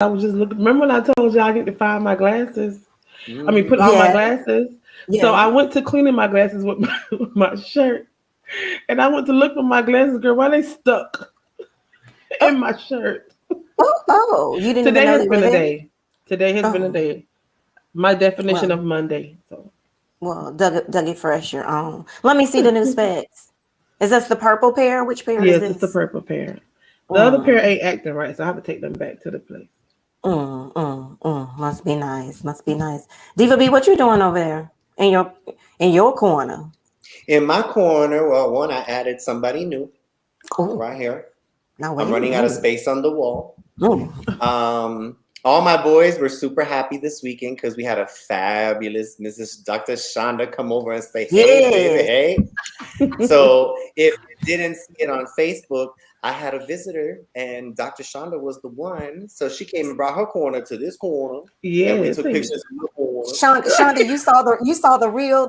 I was just looking. Remember when I told you I get to find my glasses? I mean, put Mm-hmm. on my Yeah, glasses. So yeah. I went to cleaning my glasses with with my shirt, and I went to look for my glasses, girl. Why they stuck Oh, in my shirt? oh, you didn't even Today know has they were been a there? day. Today has been a Oh, day. My definition well, of Monday. So well, Dougie Fresh, your own. Let me see the new specs. Is this the purple pair? Which pair is yes, it's the this? purple pair. The other pair Mm, ain't acting right, so I have to take them back to the place. Must be nice. Must be nice. Diva B, what you doing over there in your corner? In my corner, well, one, I added somebody new Oh, right here. now I'm wait a running out of minute. space on the wall. Mm. All my boys were super happy this weekend because we had a fabulous Mrs. Dr. Shonda come over and say, hey, baby, Yes. hey. So if you didn't see it on Facebook, I had a visitor and Dr. Shonda was the one. So she came and brought her corner to this corner and we Yes, took pictures in the corner. Shonda,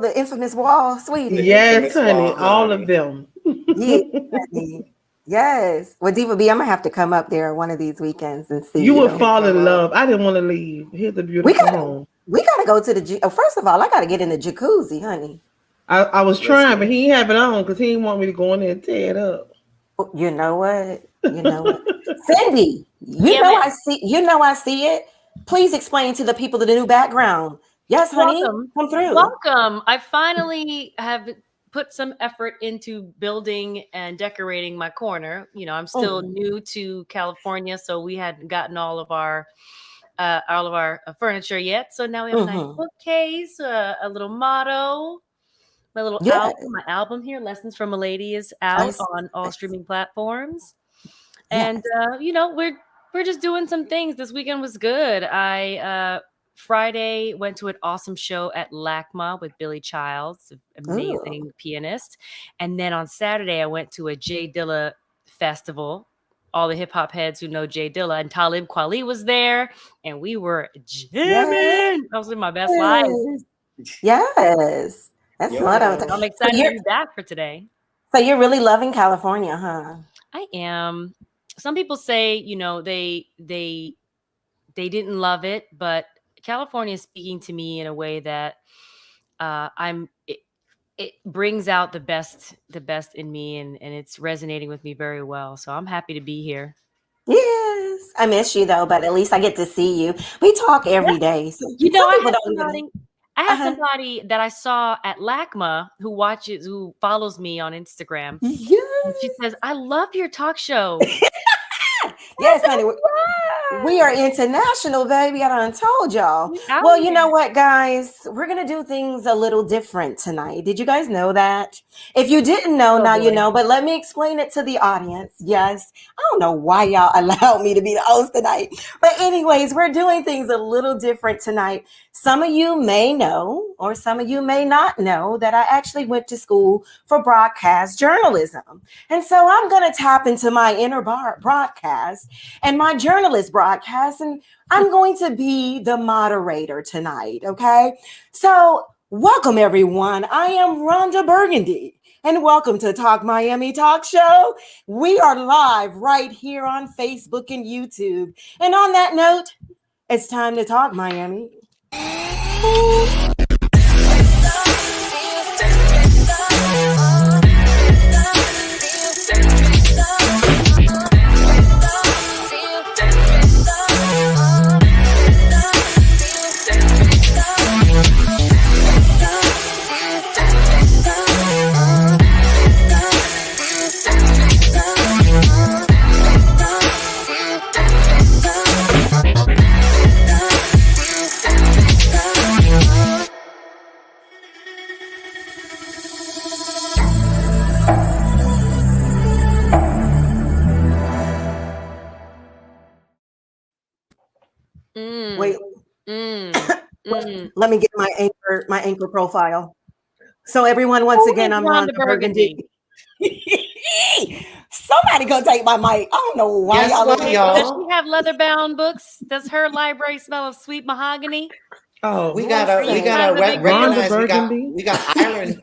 the infamous wall, The sweetie. yes, infamous honey, wall, all of honey. them. Yeah, honey. Yes. Well, Diva B, I'm gonna have to come up there one of these weekends and see You You would you. can fall come in up. love. I didn't want to leave. Here's a We beautiful got home. we gotta go to first of all, I gotta get in the jacuzzi, honey. I was trying, but Listen, he ain't have it on because he didn't want me to go in there and tear it up. Oh, you know what? You know what? Cindy, Yeah, ma'am. I see it. Please explain to the people the new background. Yes, honey. Welcome. Come through. Welcome. I finally have put some effort into building and decorating my corner. I'm still Mm. new to California, so we hadn't gotten all of our furniture yet. So now we have a nice Mm-hmm. bookcase, a little motto, Yeah. my album here, Lessons from a Lady, is I out see. on I all see. streaming platforms. And Yes. we're just doing some things. This weekend was good. I Friday went to an awesome show at LACMA with Billy Childs, Ooh. amazing pianist. And then on Saturday I went to a Jay Dilla festival. All the hip hop heads who know Jay Dilla, and Talib Kweli was there, and we were Yes. jamming. I was living my best life. Yes. That's what I'm So talking. I'm yo, So excited to you're be back for today. so you're really loving California, huh? I am. Some people say, they didn't love it, but California is speaking to me in a way that I'm. It brings out the best in me, and it's resonating with me very well. So I'm happy to be here. Yes. I miss you though, but at least I get to see you. We talk Yeah, every day. So some I people had don't even. somebody. I had Uh-huh. somebody that I saw at LACMA who follows me on Instagram, and she Yes. says, "I love your talk show." I Yes, honey. We are said, international, baby. I done told y'all. "We out Well, you know here." what, guys? We're going to do things a little different tonight. Did you guys know that? If you didn't know, Oh now you boy. know, but let me explain it to the audience. Yes. I don't know why y'all allowed me to be the host tonight. But, anyways, we're doing things a little different tonight. Some of you may know, or some of you may not know, that I actually went to school for broadcast journalism. And so I'm going to tap into my inner broadcast and my journalist broadcast, and I'm going to be the moderator tonight, okay? So, welcome everyone. I am Rhonda Burgundy, and welcome to Talk Miami Talk Show. We are live right here on Facebook and YouTube. And on that note, it's time to talk Miami. Mm, Wait, mm, wait, mm. let me get my anchor profile. So everyone, once Who again, is I'm Rhonda Rhonda Burgundy. Burgundy? Somebody gonna take my mic. I don't know why guess y'all what, looking. Does she y'all? have leather bound books? Does her library smell of sweet mahogany? Oh, We Are gotta you we Listen, trying gotta to make her Rhonda recognize Burgundy. we got Ireland.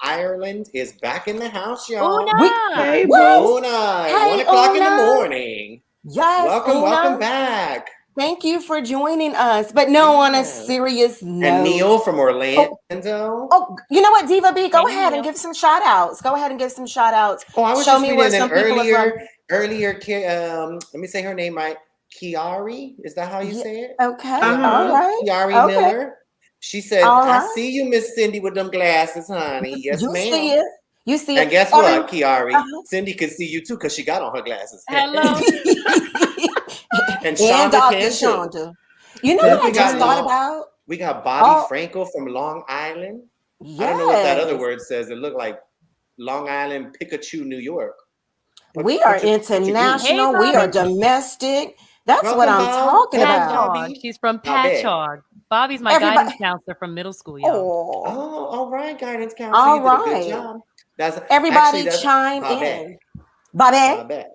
Ireland is back in the house, y'all. we Una? Hey, what? boo. Una at Hey, 1 o'clock in the Una. morning. Yes, Welcome Una. back. Thank you for joining us. But no, on a Yes. serious And note. Neil from Orlando. Oh, you know what, Diva B? Go Hey, ahead and Neil. give some shout outs. Go ahead and give some shout outs. Oh, I was Show just me reading where an some people are from. earlier, let me say her name right. Kiari, is that how you Yeah, say it? okay. Uh-huh. All right. Kiari Okay. Miller. She said, All I right. see you, Miss Cindy, with them glasses, honey. Yes, You see ma'am. it. You see And it. guess Every- what, Kiari? Uh-huh. Cindy can see you too because she got on her glasses. Hello. And And Shonda Dr. can too. Shonda. You know That's what I just right. thought about? We got Bobby Oh, Franco from Long Island. I don't know what that other yes. word says. It looked like Long Island, Pikachu, New York. We are What you do? international. Hey, We are Bobby. domestic. That's what Welcome, I'm talking Welcome, about. Bobby. Patchogue. She's from I bet. Patchogue. Bobby's my Everybody. guidance counselor from middle school, y'all. Oh, Oh, all right, guidance counselor. all You did a good right. job. That's Everybody chime I bet. in. Bobby. I bet.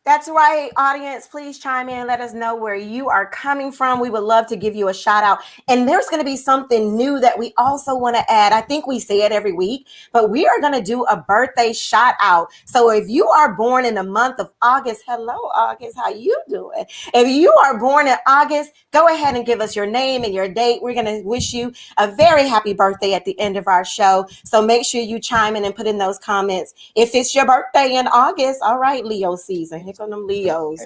That's right, audience. Please chime in. Let us know where you are coming from. We would love to give you a shout out. And there's going to be something new that we also want to add. I think we say it every week, but we are going to do a birthday shout out. So if you are born in the month of August, hello, August, how you doing? If you are born in August, go ahead and give us your name and your date. We're going to wish you a very happy birthday at the end of our show. So make sure you chime in and put in those comments. If it's your birthday in August, all right, Leo season. Here come them Leos.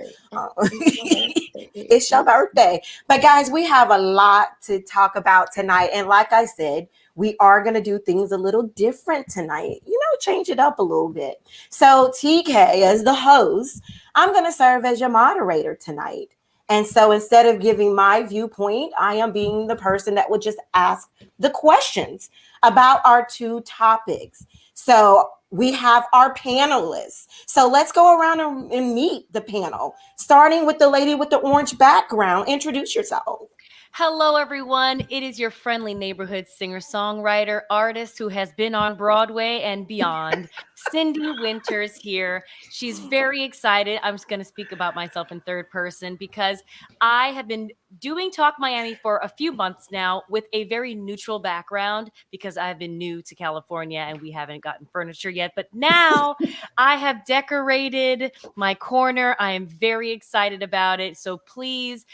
It's your birthday. But guys, we have a lot to talk about tonight. And like I said, we are going to do things a little different tonight. You know, change it up a little bit. So TK, as the host, I'm going to serve as your moderator tonight. And so instead of giving my viewpoint, I am being the person that would just ask the questions about our two topics. So we have our panelists. So let's go around and meet the panel, starting with the lady with the orange background. Introduce yourself. Hello, everyone. It is your friendly neighborhood singer-songwriter, artist who has been on Broadway and beyond, Cindy Winters here. She's very excited. I'm just going to speak about myself in third person because I have been doing Talk Miami for a few months now with a very neutral background because I've been new to California and we haven't gotten furniture yet. But now I have decorated my corner. I am very excited about it. So please,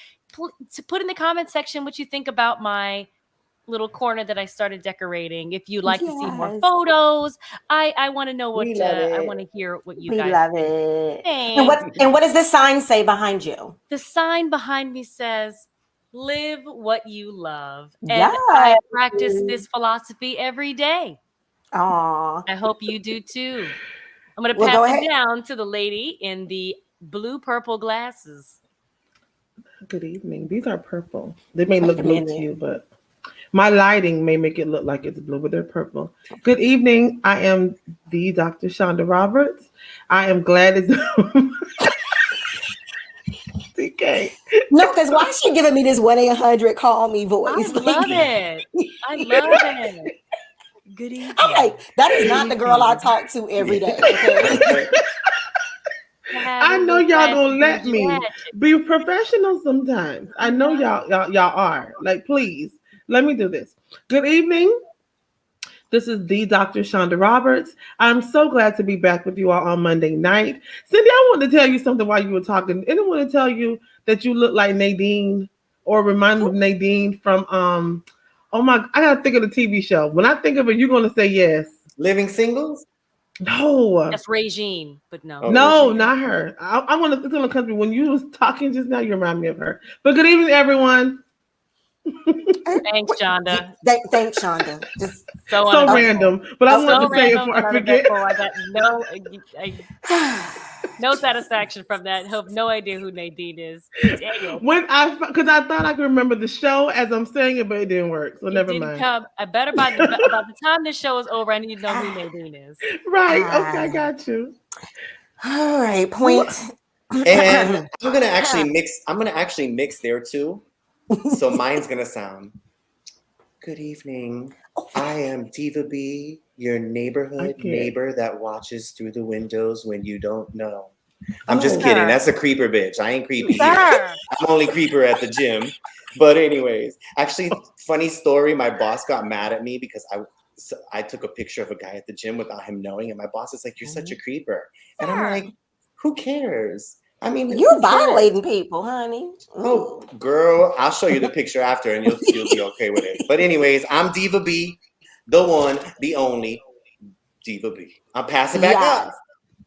to put in the comment section what you think about my little corner that I started decorating. If you'd like to see more photos, I want to know what I want to hear what you guys love think. it. Thanks. And what does the sign say behind you? The sign behind me says, "Live what you love," and Yes. I practice this philosophy every day. Aw. I hope you do too. I'm going to Well, pass go it ahead. down to the lady in the blue purple glasses. Good evening. These are purple. They may Wait look a blue minute. to you, but my lighting may make it look like it's blue, but they're purple. Good evening. I am the Dr. Shonda Roberts. I am glad it's TK. No, because why is she giving me this 1-800 call me voice? I love it. I love it. Good evening. I'm like, that is not the girl I talk to every day. Okay? I know y'all gonna let me be professional sometimes. I know y'all are. Like, please, let me do this. Good evening. This is the Dr. Shonda Roberts. I'm so glad to be back with you all on Monday night. Cindy, I wanted to tell you something while you were talking. I didn't want to tell you that you look like Nadine or remind me of Nadine from oh my, I gotta think of the TV show. When I think of it, you're gonna say yes. Living Singles? No. That's Regine, but no. No, Regine. not her. I want to tell the country when you was talking just now, you remind me of her. But good evening, everyone. Thanks, Shonda. Thanks, Shonda. Just so random, but I wanted to say it before I forget. I got no satisfaction from that. I have no idea who Nadine is. Because I thought I could remember the show as I'm saying it, but it didn't work. So never mind. Come. I better by the time this show is over, I need to know who Nadine is. Right. Okay, I got you. All right. Point. And I'm gonna actually mix there too. So mine's gonna sound. Good evening. I am Diva B, your neighborhood neighbor that watches through the windows when you don't know. I'm just kidding. That's a creeper bitch. I ain't creepy here. I'm only creeper at the gym. But anyways, actually, funny story. My boss got mad at me because I took a picture of a guy at the gym without him knowing, and my boss is like, "You're such a creeper," and I'm like, "Who cares?" I mean, You're violating people, honey. Ooh. Oh, girl, I'll show you the picture after, and you'll be okay with it. But anyways, I'm Diva B, the one, the only Diva B. I'll pass it back up.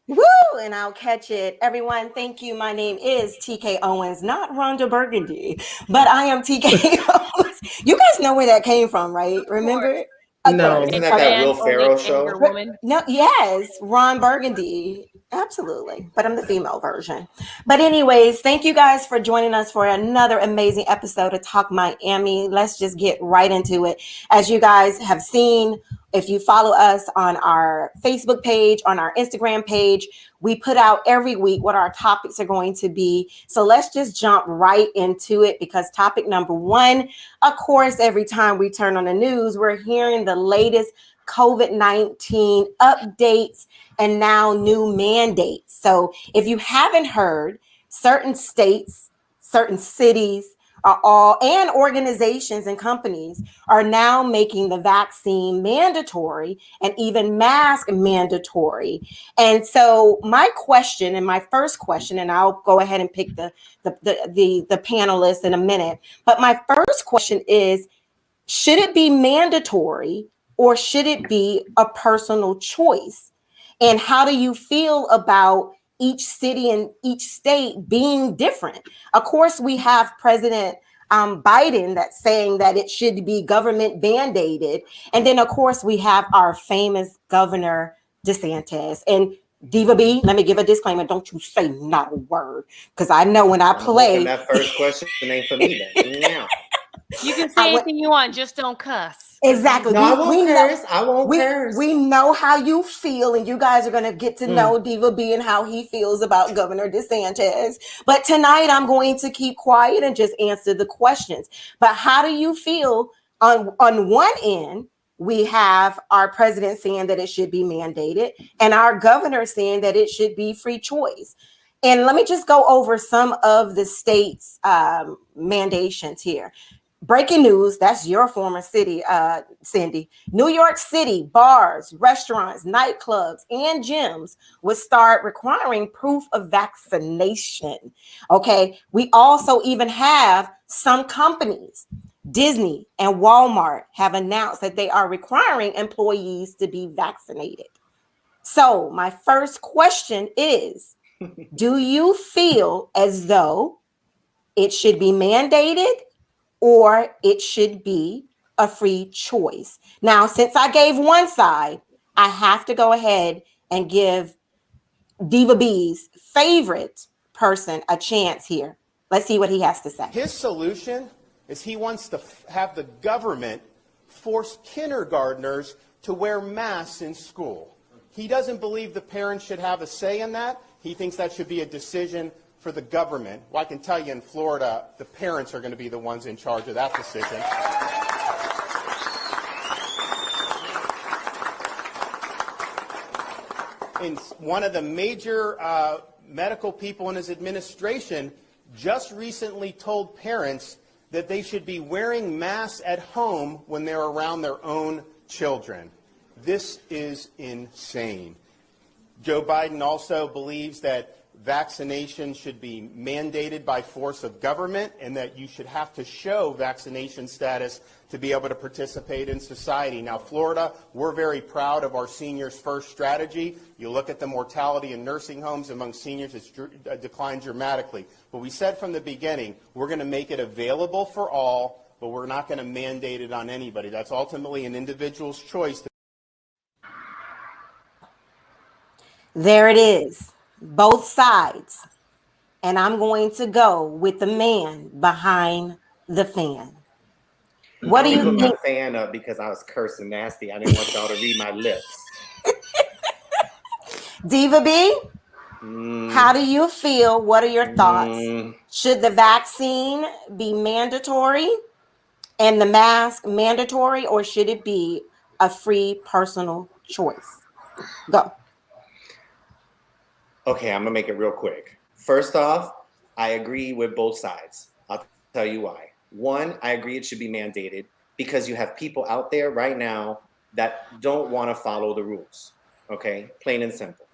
Woo! And I'll catch it. Everyone, thank you. My name is TK Owens, not Rhonda Burgundy, but I am TK Owens. You guys know where that came from, right? Remember? No. Isn't that Will Ferrell show? No, yes, Ron Burgundy. Absolutely. But I'm the female version. But anyways, thank you guys for joining us for another amazing episode of Talk Miami. Let's just get right into it. As you guys have seen, if you follow us on our Facebook page, on our Instagram page, we put out every week what our topics are going to be. So let's just jump right into it, because topic number one, of course, every time we turn on the news, we're hearing the latest COVID-19 updates and now new mandates. So if you haven't heard, certain states, certain cities are all, and organizations and companies are now making the vaccine mandatory and even mask mandatory. And so my question, and my first question, and I'll go ahead and pick the panelists in a minute, but my first question is, should it be mandatory or should it be a personal choice? And how do you feel about each city and each state being different? Of course, we have President Biden that's saying that it should be government mandated. And then, of course, we have our famous Governor DeSantis. And Diva B, let me give a disclaimer. Don't you say not a word, because I know when I play. That first question ain't for me then. Yeah. You can say anything you want, just don't cuss. Exactly. No, I won't curse. I won't curse. We know how you feel, and you guys are going to get to know Diva B and how he feels about Governor DeSantis. But tonight I'm going to keep quiet and just answer the questions. But how do you feel on one end? We have our president saying that it should be mandated, and our governor saying that it should be free choice. And let me just go over some of the states' mandations here. Breaking news, that's your former city, Cindy. New York City, bars, restaurants, nightclubs, and gyms would start requiring proof of vaccination. Okay. We also even have some companies, Disney and Walmart, have announced that they are requiring employees to be vaccinated. So my first question is, do you feel as though it should be mandated or it should be a free choice? Now, since I gave one side, I have to go ahead and give Diva B's favorite person a chance here. Let's see what he has to say. His solution is he wants to have the government force kindergartners to wear masks in school. He doesn't believe the parents should have a say in that. He thinks that should be a decision for the government. Well, I can tell you in Florida, the parents are going to be the ones in charge of that decision. And one of the major medical people in his administration just recently told parents that they should be wearing masks at home when they're around their own children. This is insane. Joe Biden also believes that vaccination should be mandated by force of government and that you should have to show vaccination status to be able to participate in society. Now, Florida, we're very proud of our Seniors First strategy. You look at the mortality in nursing homes among seniors, it's declined dramatically. But we said from the beginning, we're going to make it available for all, but we're not going to mandate it on anybody. That's ultimately an individual's choice. There it is. Both sides. And I'm going to go with the man behind the fan. What do you put think? My fan up because I was cursing nasty. I didn't want y'all to read my lips. Diva B, how do you feel? What are your thoughts? Should the vaccine be mandatory and the mask mandatory, or should it be a free personal choice? Go. Okay, I'm going to make it real quick. First off, I agree with both sides. I'll tell you why. One, I agree it should be mandated because you have people out there right now that don't want to follow the rules. Okay, plain and simple.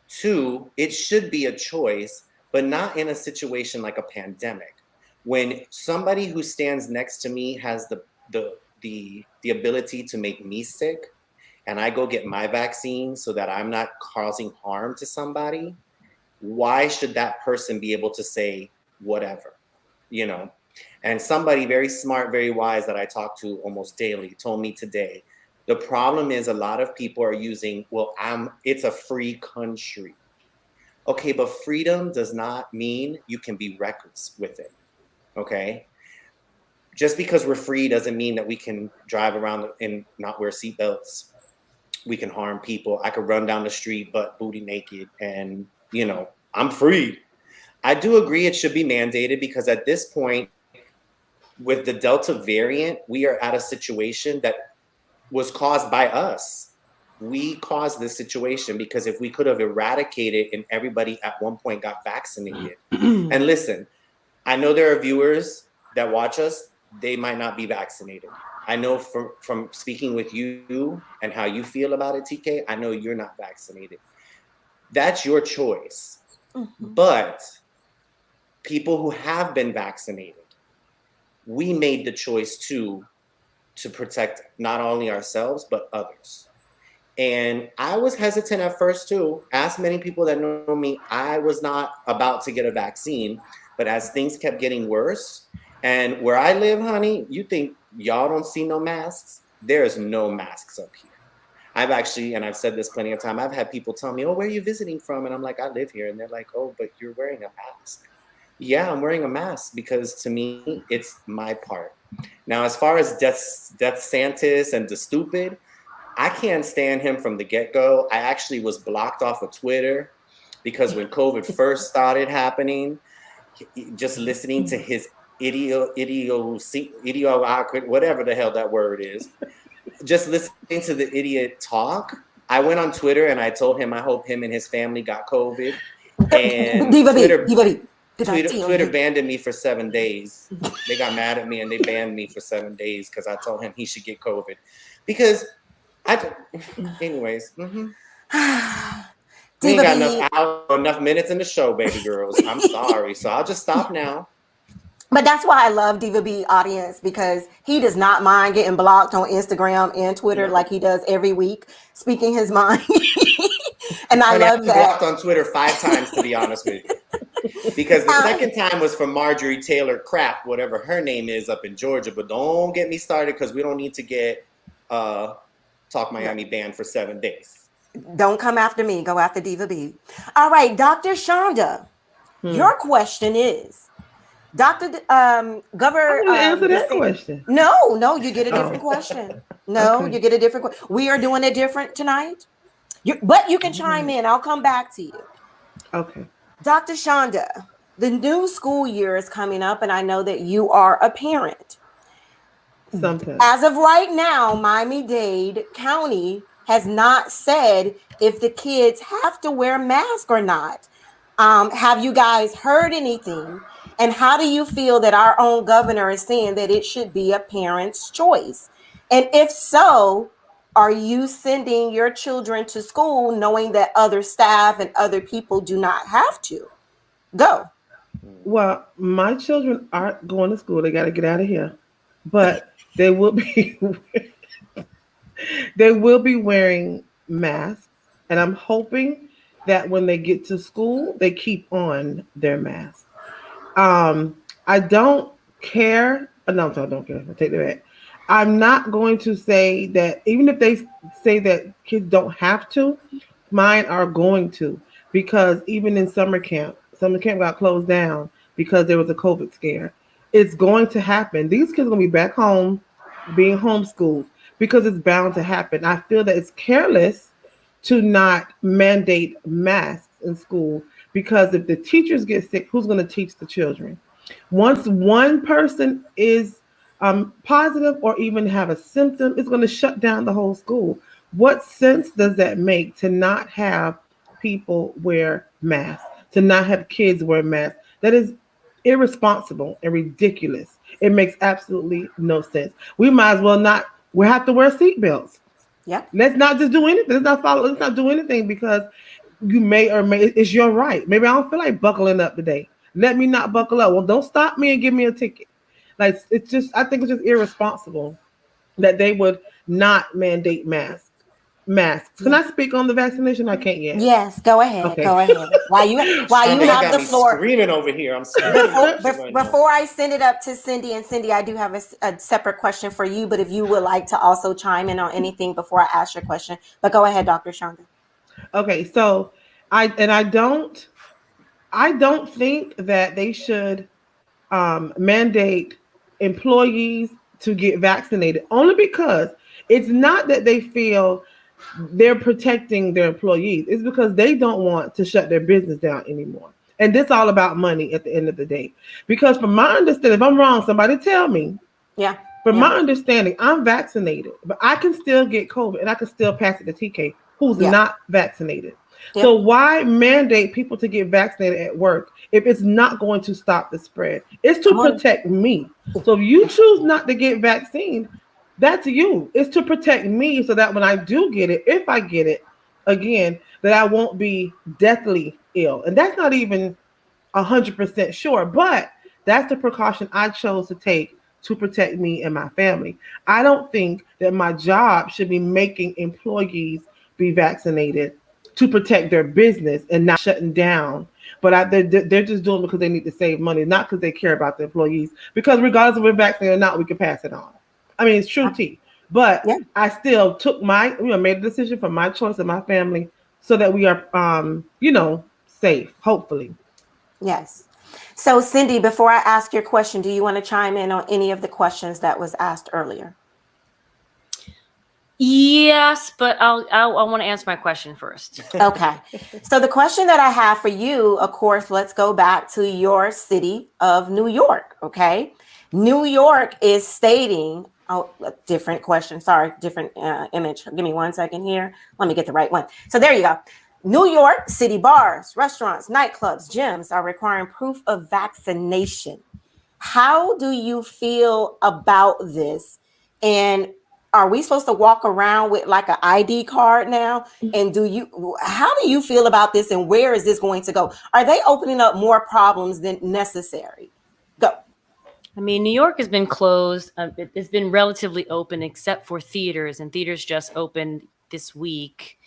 Two, it should be a choice but not in a situation like a pandemic. When somebody who stands next to me has the ability to make me sick, and I go get my vaccine so that I'm not causing harm to somebody, why should that person be able to say whatever, you know? And somebody very smart, very wise that I talk to almost daily told me today, the problem is a lot of people are using, well, it's a free country. Okay, but freedom does not mean you can be reckless with it, okay? Just because we're free doesn't mean that we can drive around and not wear seatbelts. We can harm people. I could run down the street butt booty naked and, you know, I'm free. I do agree it should be mandated because at this point, with the Delta variant, we are at a situation that was caused by us. We caused this situation because if we could have eradicated and everybody at one point got vaccinated. And listen, I know there are viewers that watch us, they might not be vaccinated. I know from speaking with you and how you feel about it, TK, I know you're not vaccinated. That's your choice. Mm-hmm. But people who have been vaccinated, we made the choice to protect not only ourselves, but others. And I was hesitant at first too. Ask many people that know me, I was not about to get a vaccine, but as things kept getting worse, and where I live, honey, you think y'all don't see no masks? There's no masks up here. I've actually, and I've said this plenty of times, I've had people tell me, oh, where are you visiting from? And I'm like, I live here. And they're like, oh, but you're wearing a mask. Yeah, I'm wearing a mask because to me, it's my part. Now, as far as Death Santis and the stupid, I can't stand him from the get-go. I actually was blocked off of Twitter because when COVID first started happening, just listening to his idiot, whatever the hell that word is, just listening to the idiot talk, I went on Twitter and I told him I hope him and his family got COVID. And Twitter banned me for 7 days. They got mad at me and they banned me for 7 days because I told him he should get COVID. Because anyways. Mm-hmm. We ain't got enough minutes in the show, baby girls. I'm sorry. So I'll just stop now. But that's why I love Diva B audience, because he does not mind getting blocked on Instagram and Twitter like he does every week, speaking his mind. And I love that. Blocked on Twitter 5 times, to be honest with you. Because the second time was from Marjorie Taylor Crap, whatever her name is up in Georgia. But don't get me started because we don't need to get Talk Miami banned for 7 days. Don't come after me. Go after Diva B. All right, Dr. Shonda, your question is, Governor. I'm going to answer that question. No, you get a different question. No, you get a different question. We are doing it different tonight. But you can chime in. I'll come back to you. Okay. Dr. Shonda, the new school year is coming up, and I know that you are a parent. Sometimes. As of right now, Miami-Dade County has not said if the kids have to wear masks or not. Have you guys heard anything? And how do you feel that our own governor is saying that it should be a parent's choice? And if so, are you sending your children to school knowing that other staff and other people do not have to? Go. Well, my children aren't going to school. They got to get out of here. But they will be wearing masks. And I'm hoping that when they get to school, they keep on their masks. I don't care. No, I don't care. I take that back. I'm not going to say that even if they say that kids don't have to, mine are going to, because even in summer camp got closed down because there was a COVID scare. It's going to happen. These kids are going to be back home being homeschooled because it's bound to happen. I feel that it's careless to not mandate masks in school, because if the teachers get sick, who's going to teach the children? Once one person is positive or even have a symptom, it's going to shut down the whole school. What sense does that make to not have people wear masks, to not have kids wear masks? That is irresponsible and ridiculous. It makes absolutely no sense. We might as well not. We have to wear seatbelts. Yeah. Let's not just do anything. Let's not do anything, because you may or may, it's your right. Maybe I don't feel like buckling up today. Let me not buckle up. Well, don't stop me and give me a ticket. Like, it's just, I think it's just irresponsible that they would not mandate masks. Masks. Can Yeah. I speak on the vaccination? I can't yet. Yes, go ahead. Okay. Go ahead. While you Shonda, you have got the me floor. screaming over here. I'm screaming Before, over shit right now. before I send it up to Cindy, and Cindy, I do have a separate question for you, but if you would like to also chime in on anything before I ask your question, but go ahead, Dr. Shonda. Okay. So I don't think that they should mandate employees to get vaccinated, only because it's not that they feel they're protecting their employees. It's because they don't want to shut their business down anymore. And this all about money at the end of the day. Because from my understanding, if I'm wrong, somebody tell me. Yeah. From Yeah. my understanding, I'm vaccinated, but I can still get COVID and I can still pass it to TK, who's Yeah. not vaccinated. So Yep. why mandate people to get vaccinated at work if it's not going to stop the spread? It's to Come on. protect me. So if you choose not to get vaccine, that's you. It's to protect me so that when I do get it, if I get it again, that I won't be deathly ill. And that's not even 100% sure, but that's the precaution I chose to take to protect me and my family. I don't think that my job should be making employees be vaccinated to protect their business and not shutting down. But they're just doing it because they need to save money, not because they care about the employees. Because regardless if we're vaccinated or not, we can pass it on. I mean, it's true tea. But Yeah. I still took made a decision for my choice and my family so that we are, safe, hopefully. Yes. So, Cindy, before I ask your question, do you want to chime in on any of the questions that was asked earlier? Yes, but I want to answer my question first. Okay. So the question that I have for you, of course, let's go back to your city of New York. Okay. New York is stating, oh, a different question. Sorry, different image. Give me 1 second here. Let me get the right one. So there you go. New York City bars, restaurants, nightclubs, gyms are requiring proof of vaccination. How do you feel about this? And are we supposed to walk around with like an ID card now? And how do you feel about this? And where is this going to go? Are they opening up more problems than necessary? Go. I mean, New York has been closed. It's been relatively open except for theaters, and theaters just opened this week.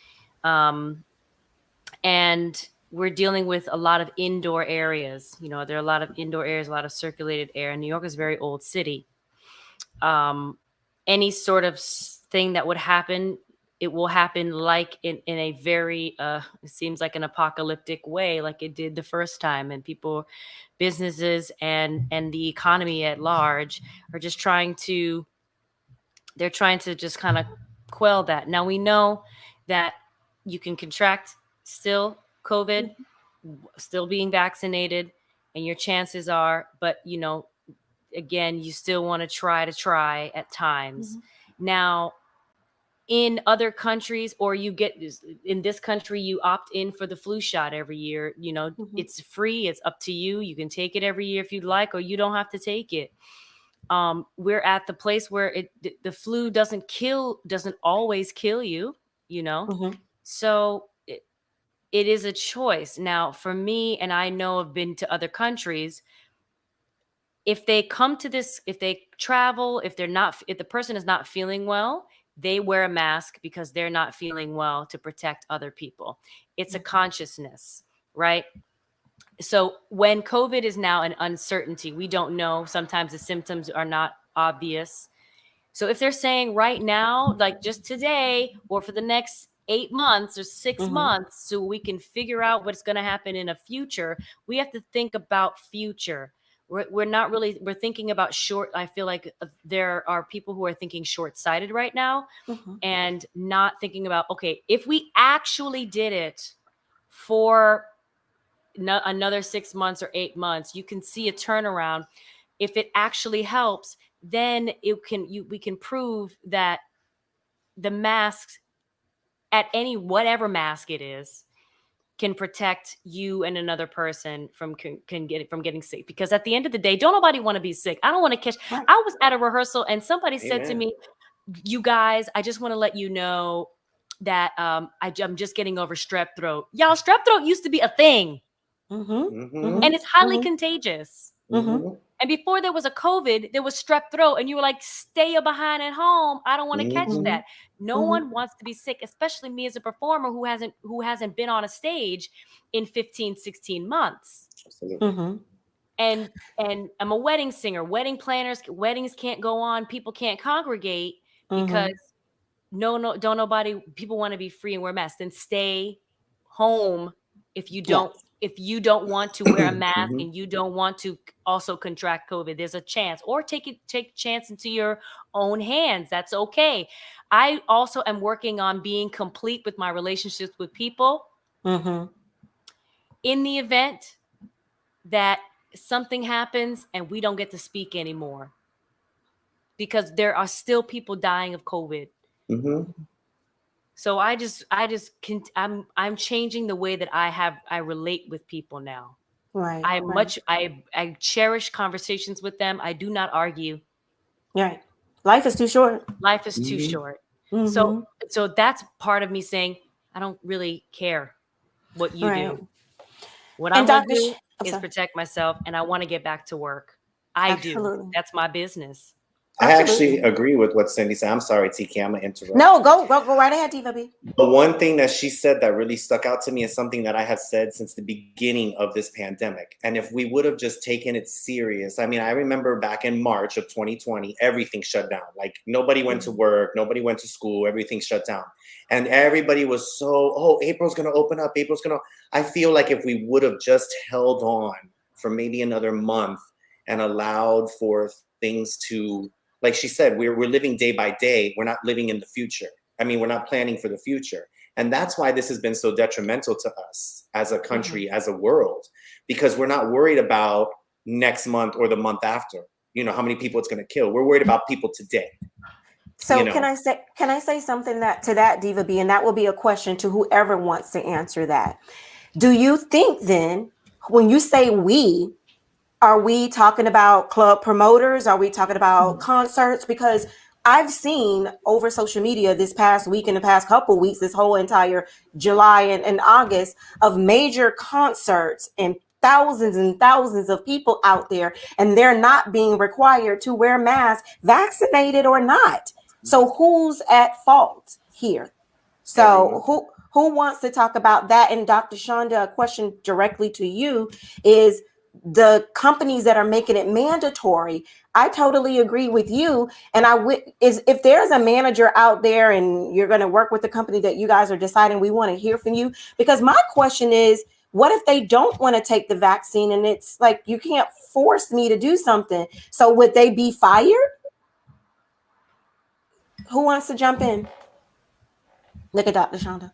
And we're dealing with a lot of indoor areas. You know, there are a lot of indoor areas, a lot of circulated air. And New York is a very old city. Any sort of thing that would happen, it will happen like in a very, it seems like an apocalyptic way, like it did the first time. And people, businesses and the economy at large are just they're trying to just kind of quell that. Now we know that you can contract still COVID, still being vaccinated, and your chances are, but again, you still want to try at times. Now, in other countries, or you get in this country, you opt in for the flu shot every year. It's free. It's up to you. You can take it every year if you'd like, or you don't have to take it. We're at the place where the flu doesn't always kill you, so it is a choice. Now, for me, and I know I've been to other countries, if they come to this, if they travel, if the person is not feeling well, they wear a mask because they're not feeling well to protect other people. It's a consciousness, right? So when COVID is now an uncertainty, we don't know. Sometimes the symptoms are not obvious. So if they're saying right now, like just today or for the next 8 months or 6 months, so we can figure out what's going to happen in a future, we have to think about future. We're thinking about short. I feel like there are people who are thinking short-sighted right now and not thinking about, okay, if we actually did it for another 6 months or 8 months, you can see a turnaround. If it actually helps, then we can prove that the masks, at any whatever mask it is, can protect you and another person from getting sick. Because at the end of the day, don't nobody want to be sick. I don't want to catch. Right. I was at a rehearsal and somebody said to Amen. me, "You guys, I just want to let you know, that I'm just getting over strep throat. Y'all, strep throat used to be a thing. And it's highly contagious. And before there was a COVID, there was strep throat, and you were like, stay your behind at home. I don't want to catch that. No one wants to be sick, especially me as a performer who hasn't been on a stage in 15, 16 months. And I'm a wedding singer. Weddings can't go on. People can't congregate because people want to be free and wear masks. Then stay home if you don't want to wear a mask and you don't want to also contract COVID. There's a chance, or take chance into your own hands. That's okay. I also am working on being complete with my relationships with people in the event that something happens and we don't get to speak anymore, because there are still people dying of COVID. So I'm changing the way that I relate with people now. Right. I cherish conversations with them. I do not argue. Right. Life is too short. Life is too short. So that's part of me saying, I don't really care what you do. What I'm going to do is protect myself, and I want to get back to work. I do. That's my business. I actually agree with what Cindy said. I'm sorry, TK, I'm going to interrupt. No, go right ahead, Diva B. But one thing that she said that really stuck out to me is something that I have said since the beginning of this pandemic. And if we would have just taken it serious, I mean, I remember back in March of 2020, everything shut down. Like, nobody went to work, nobody went to school, everything shut down. And everybody was so, April's going to open up, I feel like if we would have just held on for maybe another month and allowed for things to, like she said, we're living day by day. We're not living in the future. I mean, we're not planning for the future. And that's why this has been so detrimental to us as a country, as a world, because we're not worried about next month or the month after, how many people it's going to kill. We're worried about people today. So can I say something to that, Diva B? And that will be a question to whoever wants to answer that. Do you think then, when you say we, are we talking about club promoters? Are we talking about concerts? Because I've seen over social media this past week and the past couple weeks, this whole entire July and August, of major concerts and thousands of people out there, and they're not being required to wear masks, vaccinated or not. So who's at fault here? So who wants to talk about that? And Dr. Shonda, a question directly to you is, the companies that are making it mandatory, I totally agree with you. And if there's a manager out there and you're going to work with the company that you guys are deciding, we want to hear from you. Because my question is, what if they don't want to take the vaccine and it's like, you can't force me to do something? So would they be fired? Who wants to jump in? Look at Dr. Shonda.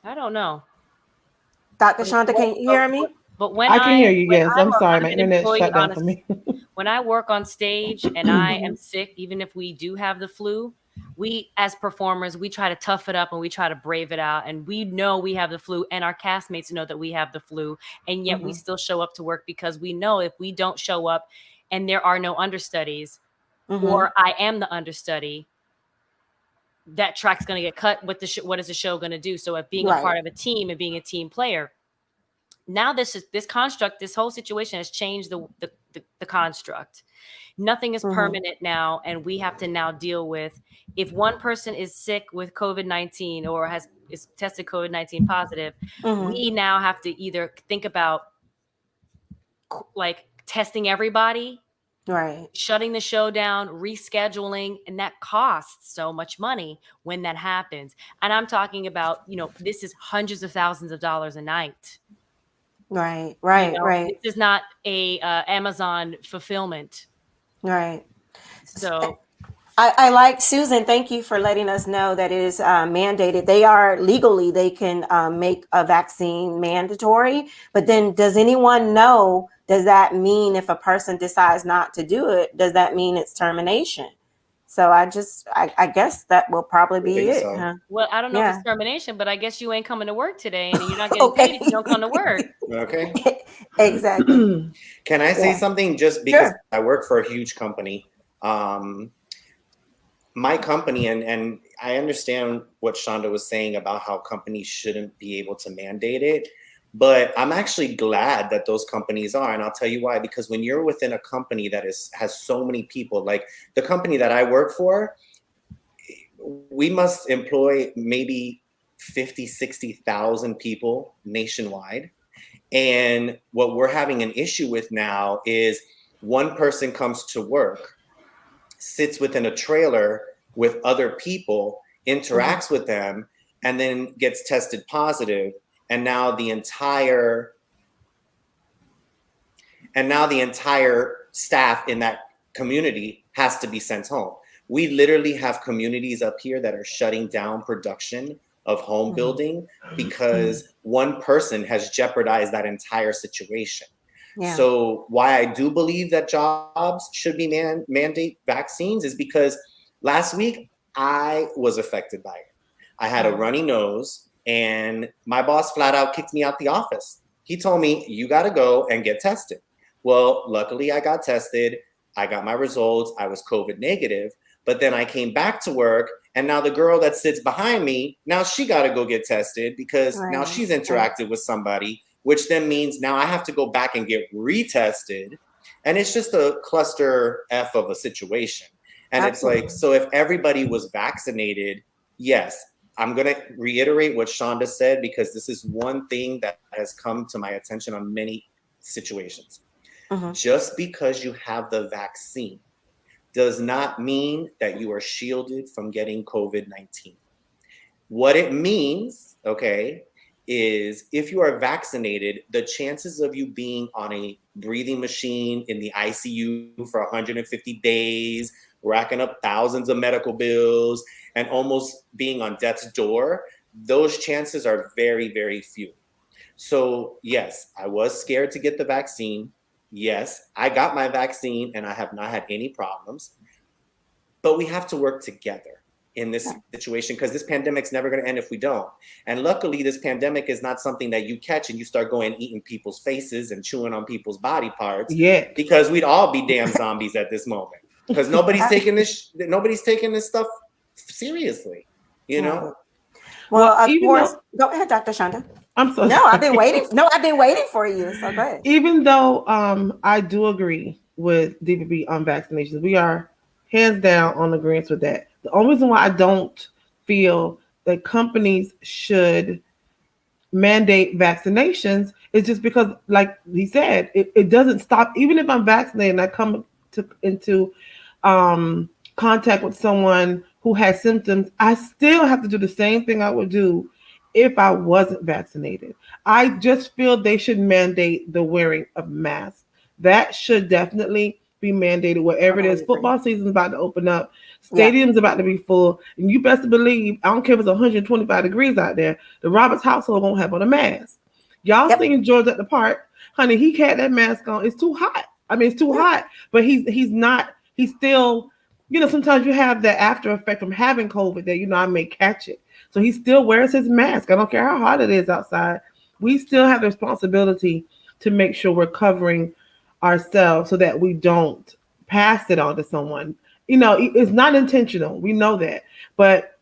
I don't know. Dr. Shonda, can you hear me? But when I can hear you, yes. I'm sorry, my an internet employee shut down for me. When I work on stage and I am sick, even if we do have the flu, we as performers, we try to tough it up and we try to brave it out. And we know we have the flu, and our castmates know that we have the flu. And yet we still show up to work, because we know if we don't show up and there are no understudies, or I am the understudy, that track's going to get cut. What is the show going to do? So if being a part of a team and being a team player, now this construct, this whole situation has changed the construct. Nothing is permanent now, and we have to now deal with, if one person is sick with COVID-19 or is tested COVID-19 positive, we now have to either think about like testing everybody, shutting the show down, rescheduling, and that costs so much money when that happens. And I'm talking about, this is hundreds of thousands of dollars a night. Right. This is not a Amazon fulfillment. Right. So I like, Susan, thank you for letting us know that it is mandated. They are legally, they can make a vaccine mandatory. But then does anyone know, does that mean if a person decides not to do it, does that mean it's termination? So I guess that will probably be it. So. Huh? Well, I don't know if it's termination, but I guess you ain't coming to work today, and you're not getting paid if you don't come to work. Okay. Exactly. Can I say something, just because I work for a huge company? my company, and I understand what Shonda was saying about how companies shouldn't be able to mandate it, but I'm actually glad that those companies are, and I'll tell you why. Because when you're within a company that has so many people, like the company that I work for, we must employ maybe 50, 60,000 people nationwide. And what we're having an issue with now is one person comes to work, sits within a trailer with other people, interacts with them, and then gets tested positive. And now the entire staff in that community has to be sent home. We literally have communities up here that are shutting down production of home building because one person has jeopardized that entire situation. Yeah. So why I do believe that jobs should be mandate vaccines is because last week I was affected by it. I had a runny nose and my boss flat out kicked me out the office. He told me, you got to go and get tested. Well, luckily I got tested. I got my results. I was COVID negative, but then I came back to work and now the girl that sits behind me, now she got to go get tested because now she's interacted with somebody, which then means now I have to go back and get retested. And it's just a cluster F of a situation. And it's like, so if everybody was vaccinated, yes, I'm going to reiterate what Shonda said, because this is one thing that has come to my attention on many situations. Just because you have the vaccine does not mean that you are shielded from getting COVID-19. What it means, okay, is if you are vaccinated, the chances of you being on a breathing machine in the ICU for 150 days, racking up thousands of medical bills, and almost being on death's door, those chances are very, very few. So yes, I was scared to get the vaccine. Yes, I got my vaccine and I have not had any problems. But we have to work together in this situation because this pandemic's never going to end if we don't. And luckily, this pandemic is not something that you catch and you start going and eating people's faces and chewing on people's body parts. Yeah. Because we'd all be damn zombies at this moment. Because nobody's taking this stuff seriously, you know? Well, of course, go ahead, Dr. Shonda. I'm so sorry. I've been waiting for you. So go ahead. Even though I do agree with DVB on vaccinations, we are hands down on agreement with that. The only reason why I don't feel that companies should mandate vaccinations is just because, like he said, it doesn't stop. Even if I'm vaccinated and I come into contact with someone who has symptoms, I still have to do the same thing I would do if I wasn't vaccinated. I just feel they should mandate the wearing of masks. That should definitely be mandated wherever it is. Football season's about to open up. Stadium's about to be full. And you best believe, I don't care if it's 125 degrees out there, the Roberts household won't have on a mask. Y'all seen George at the park. Honey, he had that mask on. It's too hot. I mean, it's too hot. But he's still, sometimes you have that after effect from having COVID that, I may catch it. So he still wears his mask. I don't care how hot it is outside. We still have the responsibility to make sure we're covering ourselves so that we don't pass it on to someone. It's not intentional. We know that. But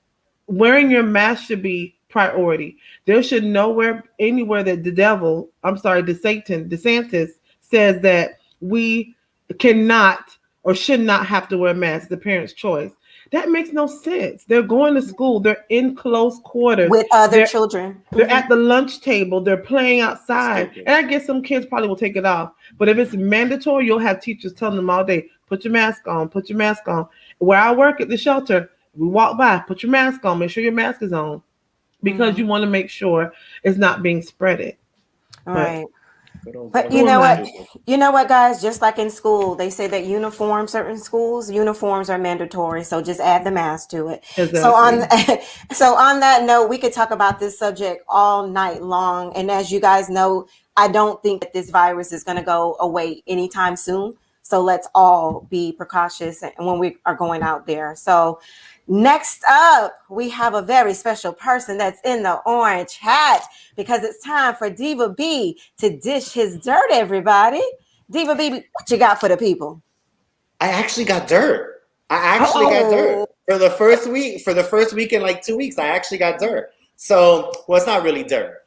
wearing your mask should be priority. There should anywhere that DeSantis says that we cannot or should not have to wear masks. The parent's choice. That makes no sense. They're going to school. They're in close quarters with other children. They're at the lunch table. They're playing outside. And I guess some kids probably will take it off. But if it's mandatory, you'll have teachers telling them all day, put your mask on, put your mask on. Where I work at the shelter, we walk by, put your mask on, make sure your mask is on. Because you want to make sure it's not being spreaded. All right. But you know what, guys, just like in school, they say that certain schools, uniforms are mandatory. So just add the mask to it. Exactly. So on that note, we could talk about this subject all night long. And as you guys know, I don't think that this virus is going to go away anytime soon. So let's all be precautious when we are going out there. So next up, we have a very special person that's in the orange hat because it's time for Diva B to dish his dirt, everybody. Diva B, what you got for the people? I actually got dirt. I got dirt. For the first week in like 2 weeks, I actually got dirt. So, well, it's not really dirt,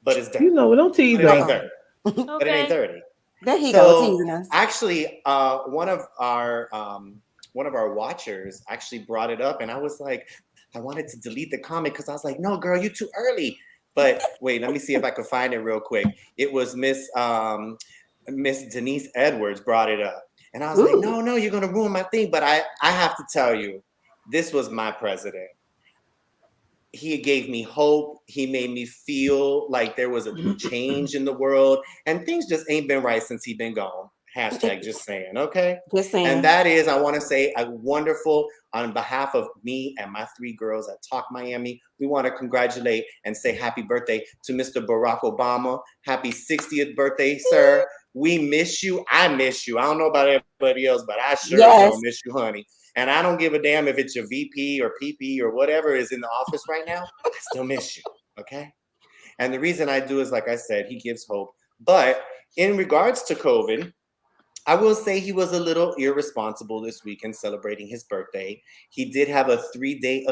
but it's dirt. You know, don't tease But it ain't us. dirt. But it ain't Okay. dirty. There he go, So teasing us. actually, one of our watchers actually brought it up, and I was like, I wanted to delete the comment because I was like, no, girl, you too early. But wait, let me see if I can find it real quick. It was Miss Denise Edwards brought it up, and I was like, Ooh. no, you're gonna ruin my thing. But I have to tell you, this was my president. He gave me hope. He made me feel like there was a change in the world, and things just ain't been right since he been gone. Hashtag just saying, okay? Just saying. And that is, I want to say a wonderful, on behalf of me and my 3 girls at Talk Miami, we want to congratulate and say happy birthday to Mr. Barack Obama. Happy 60th birthday, sir. We miss you. I miss you. I don't know about everybody else, but I sure don't miss you, honey. And I don't give a damn if it's your VP or PP or whatever is in the office right now. I still miss you, okay? And the reason I do is, like I said, he gives hope. But in regards to COVID, I will say he was a little irresponsible this weekend celebrating his birthday. He did have a 3-day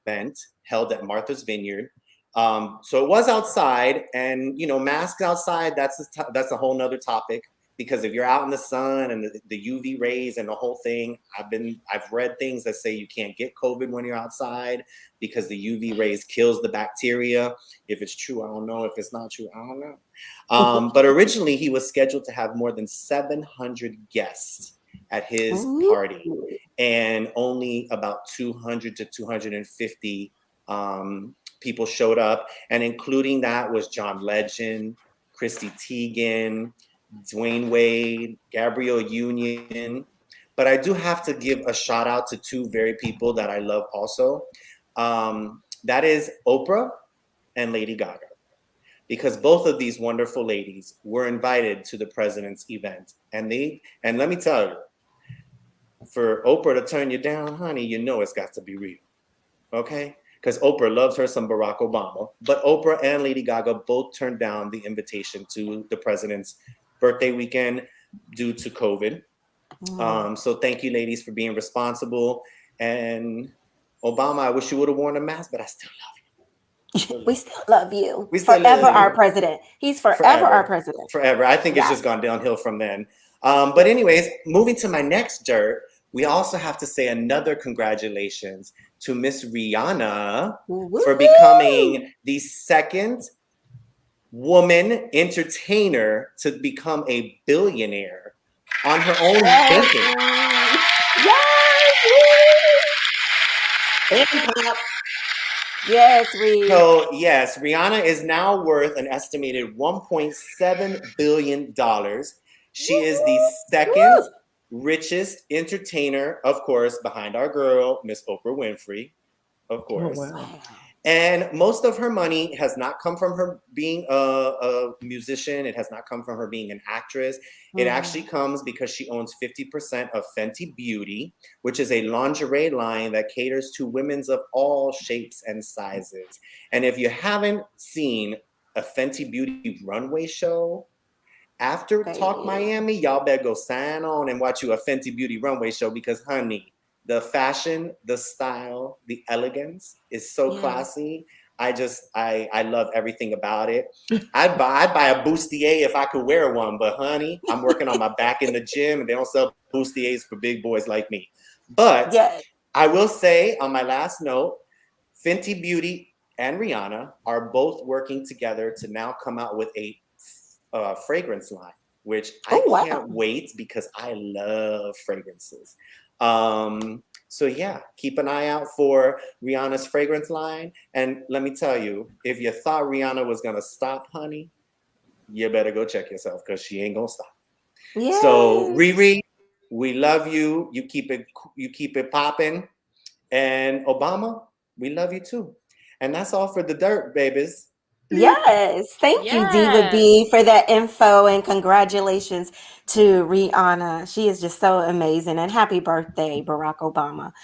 event held at Martha's Vineyard. So it was outside, and masks outside, that's a whole nother topic. Because if you're out in the sun and the UV rays and the whole thing, I've read things that say you can't get COVID when you're outside because the UV rays kills the bacteria. If it's true, I don't know. If it's not true, I don't know. But originally he was scheduled to have more than 700 guests at his party, and only about 200 to 250 people showed up, and including that was John Legend, Chrissy Teigen, Dwayne Wade, Gabrielle Union. But I do have to give a shout out to 2 very people that I love also. That is Oprah and Lady Gaga. Because both of these wonderful ladies were invited to the president's event. And let me tell you, for Oprah to turn you down, honey, it's got to be real. Okay? Because Oprah loves her some Barack Obama. But Oprah and Lady Gaga both turned down the invitation to the president's birthday weekend due to COVID. So thank you, ladies, for being responsible. And Obama, I wish you would have worn a mask, but I still love you. We still love you. We still forever love you. Our president. He's forever our president. Forever. I think it's just gone downhill from then. But anyways, moving to my next dirt, we also have to say another congratulations to Miss Rihanna for becoming the second woman entertainer to become a billionaire on her own banking. Yes, Reed. So yes, Rihanna is now worth an estimated $1.7 billion. She is the second richest entertainer, of course, behind our girl, Miss Oprah Winfrey, of course. Oh, wow. And most of her money has not come from her being a musician. It has not come from her being an actress. It actually comes because she owns 50% of Fenty Beauty, which is a lingerie line that caters to women's of all shapes and sizes. And if you haven't seen a Fenty Beauty runway show, after Talk Miami, y'all better go sign on and watch you a Fenty Beauty runway show because, honey, the fashion, the style, the elegance is so classy. I love everything about it. I'd buy a bustier if I could wear one, but honey, I'm working on my back in the gym and they don't sell bustiers for big boys like me. But I will say on my last note, Fenty Beauty and Rihanna are both working together to now come out with a fragrance line, which I can't wait because I love fragrances. So yeah, keep an eye out for Rihanna's fragrance line. And let me tell you, if you thought Rihanna was gonna stop, honey, you better go check yourself because she ain't gonna stop. Yes. So Riri, we love you. You keep it popping. And Obama, we love you too. And that's all for the dirt, babies. Yes, thank you, Diva B, for that info, and congratulations to Rihanna. She is just so amazing, and happy birthday, Barack Obama.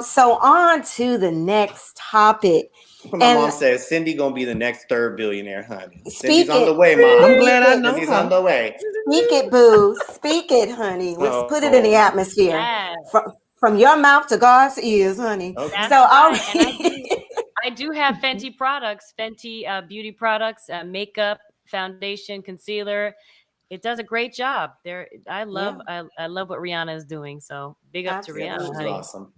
So on to the next topic. My mom says Cindy gonna be the next third billionaire, honey. Cindy's on the way, Mom. I'm glad I know Cindy's on the way. Speak it, boo. Speak it, honey. Let's put it in the atmosphere. From your mouth to God's ears, honey. Okay. That's So all right. And right. I do have Fenty products, Fenty beauty products, makeup, foundation, concealer. It does a great job. Yeah, I love what Rihanna is doing. So big up to Yeah, Rihanna, absolutely. she's honey. awesome.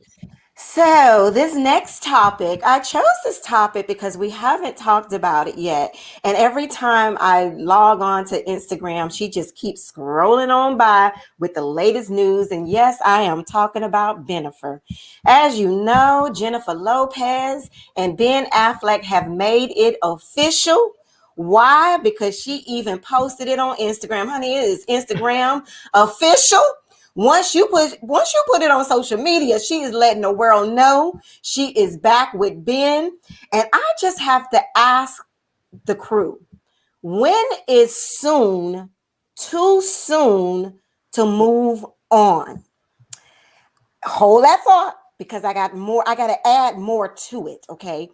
So, this next topic, I chose this topic because we haven't talked about it yet. And every time I log on to Instagram, she just keeps scrolling on by with the latest news. And yes, I am talking about Jennifer. As you know, Jennifer Lopez and Ben Affleck have made it official. Why? Because she even posted it on Instagram. Honey, it is Instagram official. Once you put it on social media, she is letting the world know she is back with Ben. And I just have to ask the crew, when is soon too soon to move on? Hold that thought, because I got to add more to it, okay?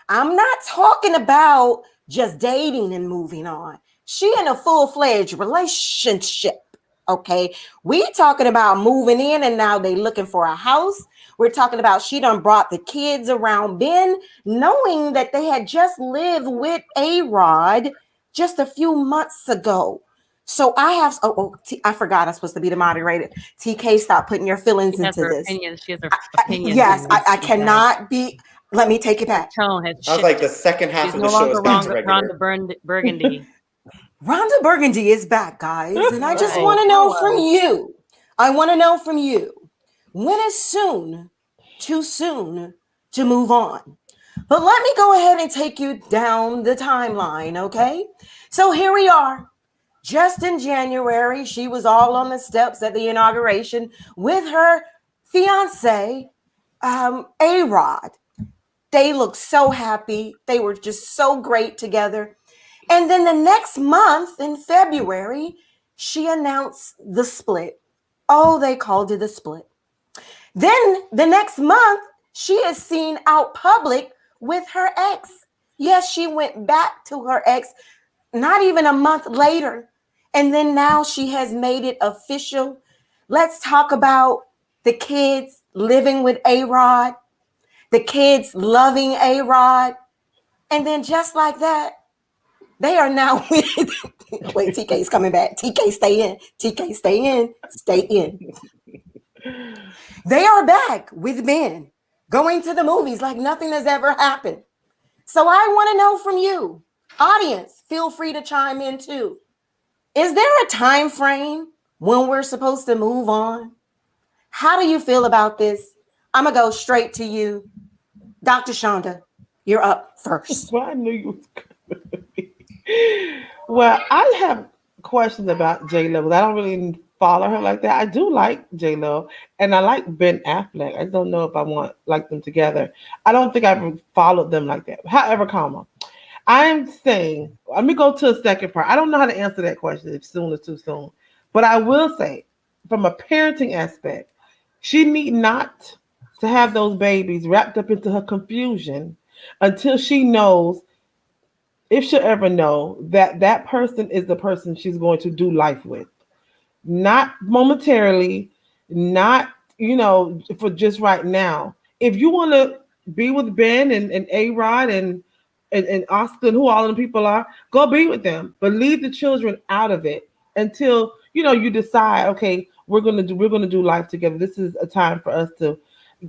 I'm not talking about just dating and moving on. She in a full-fledged relationship. Okay, we talking about moving in and now they looking for a house. We're talking about she done brought the kids around Ben, knowing that they had just lived with ARod just a few months ago. So I have, I forgot I'm supposed to be the moderator. TK, stop putting your feelings She has into her this. opinions. She has her opinions Yes, in this, I you guys. cannot be. Let me take it Her back. tone has I was like, the shifted. second half She's of the no show longer is back to Rhonda regular. Burgundy. Rhonda Burgundy is back, guys. And I just Right. want to know from Hello. you. I want to know from you. When is soon too soon to move on? But let me go ahead and take you down the timeline, okay? So here we are. Just in January, she was all on the steps at the inauguration with her fiance, ARod. They looked so happy. They were just so great together. And then the next month in February, she announced the split. Oh, they called it a split. Then the next month, she is seen out public with her ex. Yes, she went back to her ex not even a month later. And then now she has made it official. Let's talk about the kids living with ARod, the kids loving ARod. And then just like that, they are now with. Wait, TK's coming back. TK, stay in. TK, stay in. Stay in. They are back with Ben, going to the movies like nothing has ever happened. So I want to know from you, audience, feel free to chime in too. Is there a time frame when we're supposed to move on? How do you feel about this? I'm going to go straight to you. Dr. Shonda, you're up first. Well, I knew you was coming to me. Well, I have questions about J Lo, but I don't really follow her like that. I do like J Lo, and I like Ben Affleck. I don't know if I want like them together. I don't think I've followed them like that. However, comma, I'm saying, let me go to a second part. I don't know how to answer that question if soon is too soon, but I will say, from a parenting aspect, she need not to have those babies wrapped up into her confusion until she knows, if she'll ever know, that that person is the person she's going to do life with. Not momentarily, not, for just right now. If you want to be with Ben and A-Rod and Oscar and who all of the people are, go be with them. But leave the children out of it until, you decide, okay, we're gonna do life together. This is a time for us to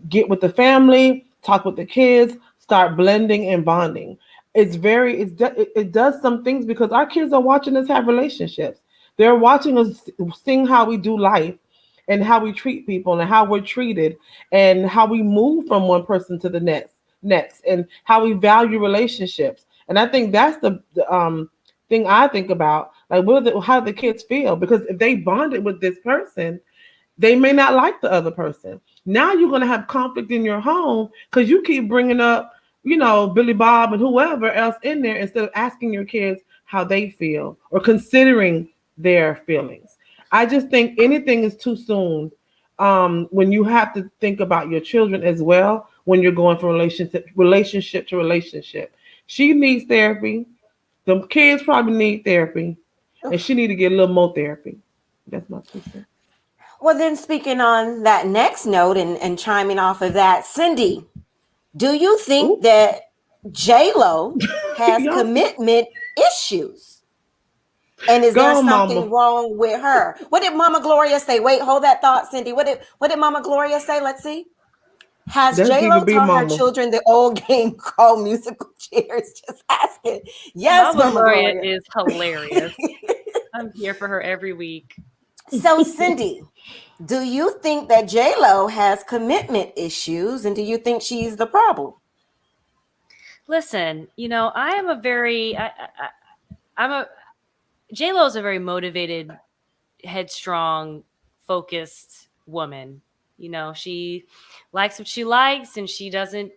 get with the family, talk with the kids, start blending and bonding. It does some things because our kids are watching us have relationships. They're watching us, seeing how we do life and how we treat people and how we're treated and how we move from one person to the next and how we value relationships. And I think that's the thing I think about. Like, how do the kids feel? Because if they bonded with this person, they may not like the other person. Now you're going to have conflict in your home because you keep bringing up, Billy Bob and whoever else in there instead of asking your kids how they feel or considering their feelings. I just think anything is too soon when you have to think about your children as well when you're going from relationship to relationship. She needs therapy. The kids probably need therapy, and she need to get a little more therapy. That's my 2 cents. Well, then speaking on that next note and chiming off of that, Cindy, do you think Ooh. that J-Lo has Y'all commitment issues? And is there go on, something mama. wrong with her? What did Mama Gloria say? Wait, hold that thought, Cindy. What did Mama Gloria say? Let's see. Has That's J-Lo DVB taught her mama. children the old game called musical chairs? Just asking. Yes, Mama Mama Gloria Gloria. is hilarious. I'm here for her every week. So, Cindy, do you think that J-Lo has commitment issues, and do you think she's the problem? Listen, I am a very, I'm a J Lo is a very motivated, headstrong, focused woman. She likes what she likes, and she doesn't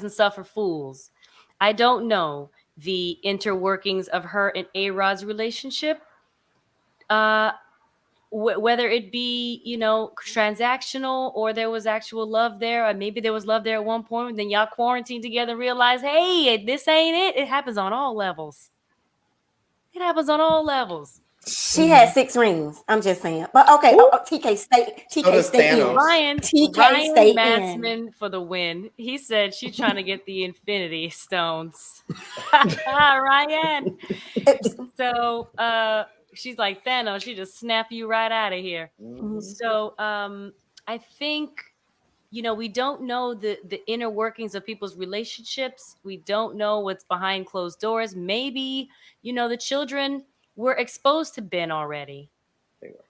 suffer fools. I don't know the interworkings of her and ARod's relationship. Uh, whether it be transactional, or there was actual love there, or maybe there was love there at one point, and then y'all quarantined together and realized, hey, this ain't it. It happens on all levels. It happens on all levels. She had 6 rings. I'm just saying. But okay, Ooh. TK, stay. So TK, does stay in. Thanos. TK, Ryan stay in. Matsman for the win. He said she's trying to get the Infinity Stones. Ryan. So she's like Thanos. She just snap you right out of here. Mhm. So I think we don't know the inner workings of people's relationships. We don't know what's behind closed doors. Maybe the children were exposed to Ben already.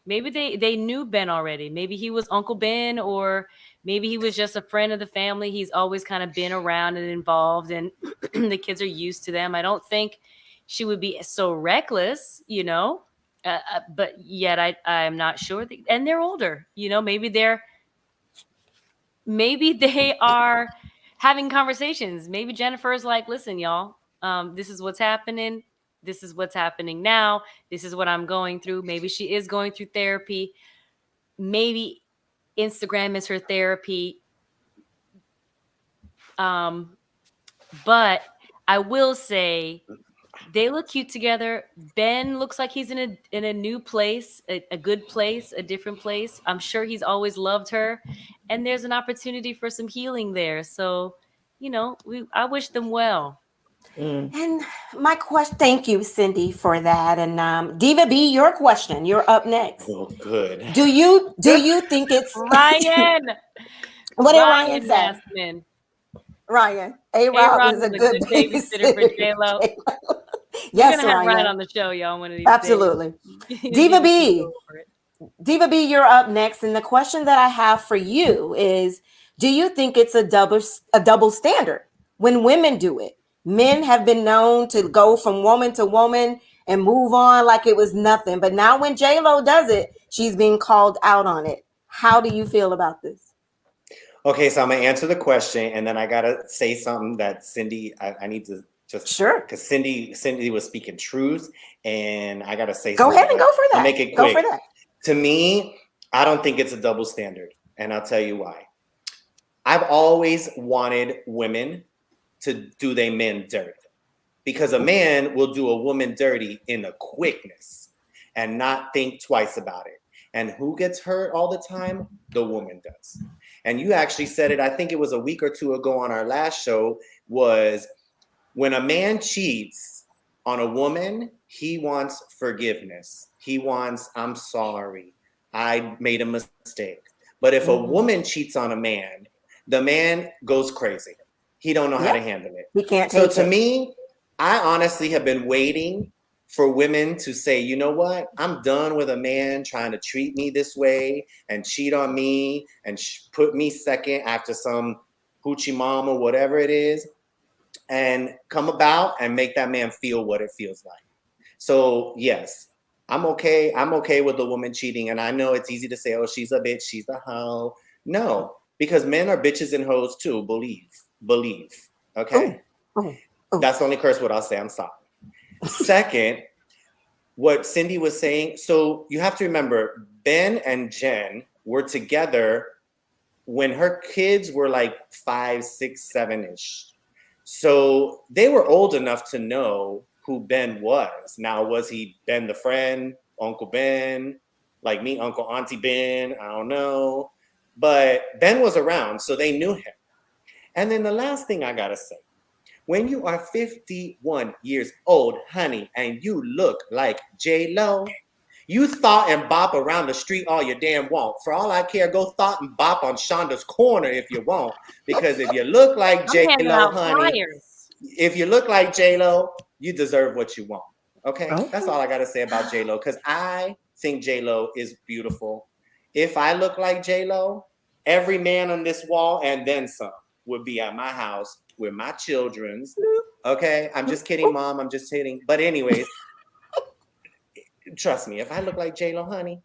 Maybe they knew Ben already. Maybe he was Uncle Ben, or maybe he was just a friend of the family. He's always kind of been around and involved, and the kids are used to them. I don't think she would be so reckless, but yet I'm not sure. And they're older, maybe they are having conversations. Maybe Jennifer's like, listen, y'all, this is what's happening. This is what's happening now. This is what I'm going through. Maybe she is going through therapy. Maybe Instagram is her therapy. But I will say they look cute together. Ben looks like he's in a new place, a good place, a different place. I'm sure he's always loved her, and there's an opportunity for some healing there. So, I wish them well. And my question, thank you, Cindy, for that. And Diva B, your question. You're up next. Oh, good. Do you think it's Ryan? what did Ryan say? Massman. Ryan, ARod ARod was was a a good good babysitter for J-Lo. J-Lo. We're Yes, gonna have Ryan Ryan. on the show, y'all, one of these Absolutely. days. Diva B, Diva B, you're up next. And the question that I have for you is, do you think it's a double standard when women do it? Men have been known to go from woman to woman and move on like it was nothing. But now when J-Lo does it, she's being called out on it. How do you feel about this? Okay, so I'm gonna answer the question, and then I gotta say something that Cindy. I need to just Sure. because Cindy was speaking truth, and I gotta say Go something. ahead and go for that. I'll make it Go quick. for that. To me, I don't think it's a double standard, and I'll tell you why. I've always wanted women to do their men dirty, because a man will do a woman dirty in a quickness and not think twice about it. And who gets hurt all the time? The woman does. And you actually said it, I think it was a week or two ago on our last show, was when a man cheats on a woman, he wants forgiveness. He wants, I'm sorry, I made a mistake. But if a woman cheats on a man, the man goes crazy. He don't know how to handle it. He can't So take to it. me, I honestly have been waiting for women to say, you know what? I'm done with a man trying to treat me this way and cheat on me and put me second after some hoochie mom or whatever it is, and come about and make that man feel what it feels like. So yes, I'm okay. I'm okay with the woman cheating. And I know it's easy to say, oh, she's a bitch, she's a hoe. No, because men are bitches and hoes too. Believe. Okay? Ooh. Ooh. That's the only curse word I'll say. I'm sorry. Second, what Cindy was saying, so you have to remember, Ben and Jen were together when her kids were like 5, 6, 7-ish. So they were old enough to know who Ben was. Now, was he Ben the friend, Uncle Ben? like meet Uncle Auntie Ben. I don't know. But Ben was around, so they knew him. And then the last thing I gotta say, when you are 51 years old, honey, and you look like J-Lo, you thought and bop around the street all you damn want. For all I care, go thought and bop on Shonda's corner if you want. Because if you look like J-Lo, honey, if you look like J-Lo, you deserve what you want. Okay? That's all I got to say about J-Lo. Because I think J-Lo is beautiful. If I look like J-Lo, every man on this wall and then some would be at my house with my children's. Okay? I'm just kidding, Mom. I'm just kidding. But anyways, trust me, if I look like J-Lo, honey,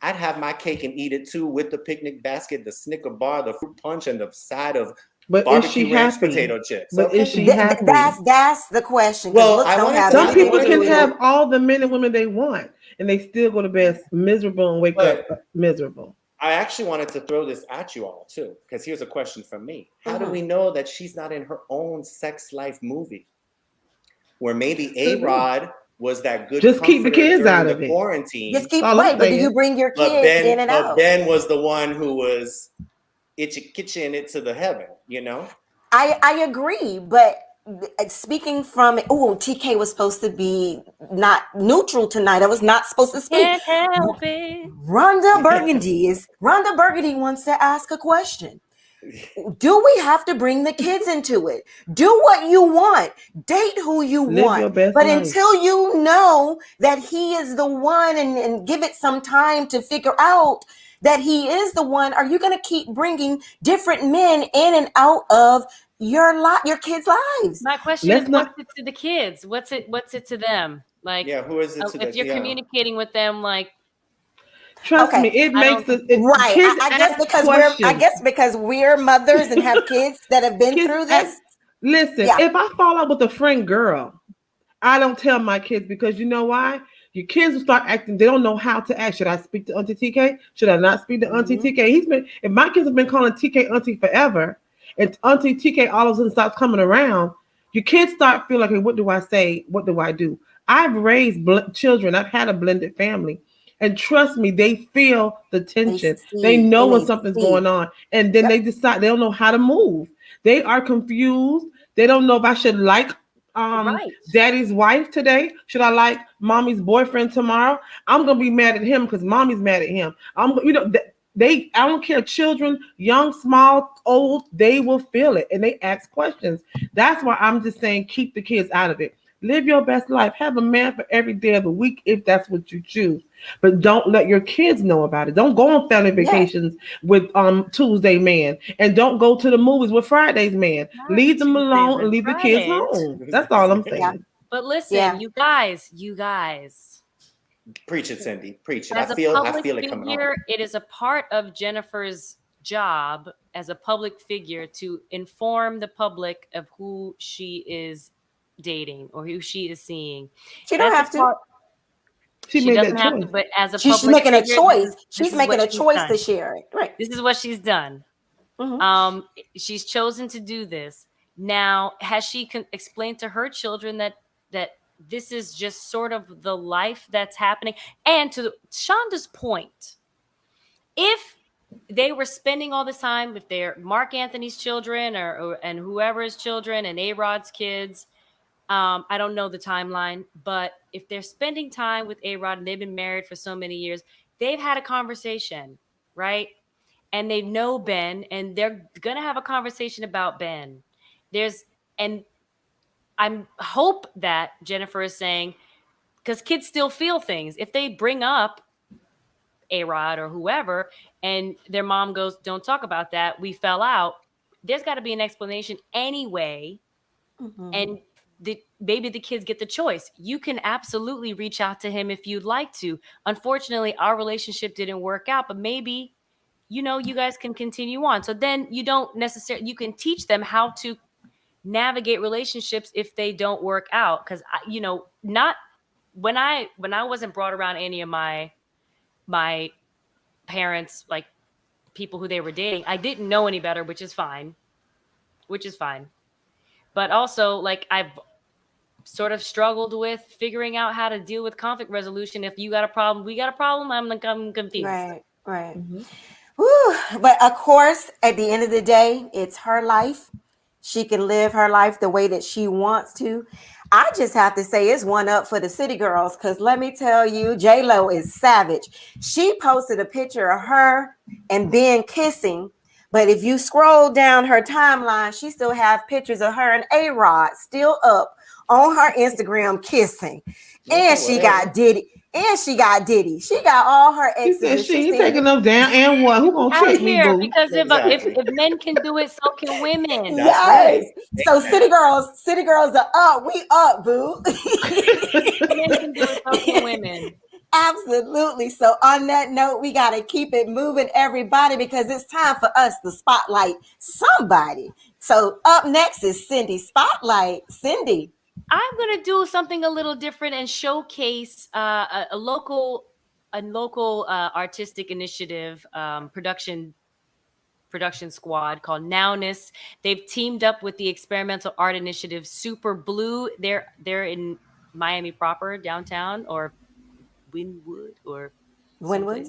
I'd have my cake and eat it too with the picnic basket, the Snicker bar, the fruit punch, and the side of barbecue ranch potato chips. But okay? Is she happy? That's the question. Well, some people can have all the men and women they want, and they still go to bed miserable and wake up miserable. I actually wanted to throw this at you all too, because here's a question from me. How do we know that she's not in her own sex life movie? Where maybe ARod was that good. Just keep the kids out of it. Quarantine. Just keep right, but do you bring your kids in and out? But Ben was the one who was kitchen it to the heaven, you know? I agree, but speaking from TK was supposed to be not neutral tonight. I was not supposed to speak. Can't help it. Rhonda Burgundy wants to ask a question. Do we have to bring the kids into it? Do what you want. Date who you want. But until you know that he is the one and give it some time to figure out that he is the one, are you going to keep bringing different men in and out of your kids' lives? My question is, what's it to the kids? What's it to them? Like, who is it to if you're communicating with them, like, trust me, it makes it right. I guess because we're mothers and have kids that have been through this. Listen, if I fall out with a friend girl, I don't tell my kids, because you know why? Your kids will start acting. They don't know how to act. Should I speak to Auntie TK? Should I not speak to Auntie TK? If my kids have been calling TK Auntie forever, and Auntie TK all of a sudden stops coming around, your kids start feeling like, hey, what do I say? What do I do? I've raised children. I've had a blended family. And trust me, they feel the tension. They know when something's going on. And then they decide they don't know how to move. They are confused. They don't know if I should like daddy's wife today. Should I like mommy's boyfriend tomorrow? I'm going to be mad at him because mommy's mad at him. I don't care, children, young, small, old, they will feel it. And they ask questions. That's why I'm just saying, keep the kids out of it. Live your best life. Have a man for every day of the week if that's what you choose. But don't let your kids know about it. Don't go on family vacations with Tuesday man. And don't go to the movies with Friday's man. Leave them alone and leave the kids home. That's all I'm saying. Yeah. But listen, you guys. Preach it, Cindy. Preach it. I feel it coming on. It is a part of Jennifer's job as a public figure to inform the public of who she is dating or who she is seeing. She don't have to. She doesn't have to, but as a she's making a choice. She's making a choice to share it. Right. This is what she's done. Mm-hmm. She's chosen to do this. Now, has she explained to her children that this is just sort of the life that's happening? And to Shonda's point, if they were spending all this time, if they're Mark Anthony's children and whoever's children and ARod's kids, I don't know the timeline, but if they're spending time with ARod and they've been married for so many years, they've had a conversation, right? And they know Ben, and they're going to have a conversation about Ben. And I hope that Jennifer is saying, because kids still feel things. If they bring up ARod or whoever, and their mom goes, don't talk about that, we fell out, there's got to be an explanation anyway. Mm-hmm. And maybe the kids get the choice. You can absolutely reach out to him if you'd like to. Unfortunately, our relationship didn't work out, but maybe, you guys can continue on. So then you can teach them how to navigate relationships if they don't work out. Because, not when I wasn't brought around any of my parents, like people who they were dating, I didn't know any better, which is fine. But also, like, sort of struggled with figuring out how to deal with conflict resolution. If you got a problem, we got a problem. I'm confused. Right. Whew. But of course, at the end of the day, it's her life. She can live her life the way that she wants to. I just have to say it's one up for the city girls, because let me tell you, J-Lo is savage. She posted a picture of her and Ben kissing, but if you scroll down her timeline, she still have pictures of her and ARod still up on her Instagram kissing. And she got Diddy. She got all her She exes. said she ain't taking them down. And what? Who gonna check me, boo? Because if men can do it, so can women. That's right. So city girls are up. We up, boo. Men can do it, so can women. Absolutely. So on that note, we got to keep it moving, everybody, because it's time for us to spotlight somebody. So up next is Cindy Spotlight. Cindy. I'm going to do something a little different and showcase a local artistic initiative production squad called Nowness. They've teamed up with the experimental art initiative Super Blue. They're in Miami proper, downtown, or Wynwood or Wynwood.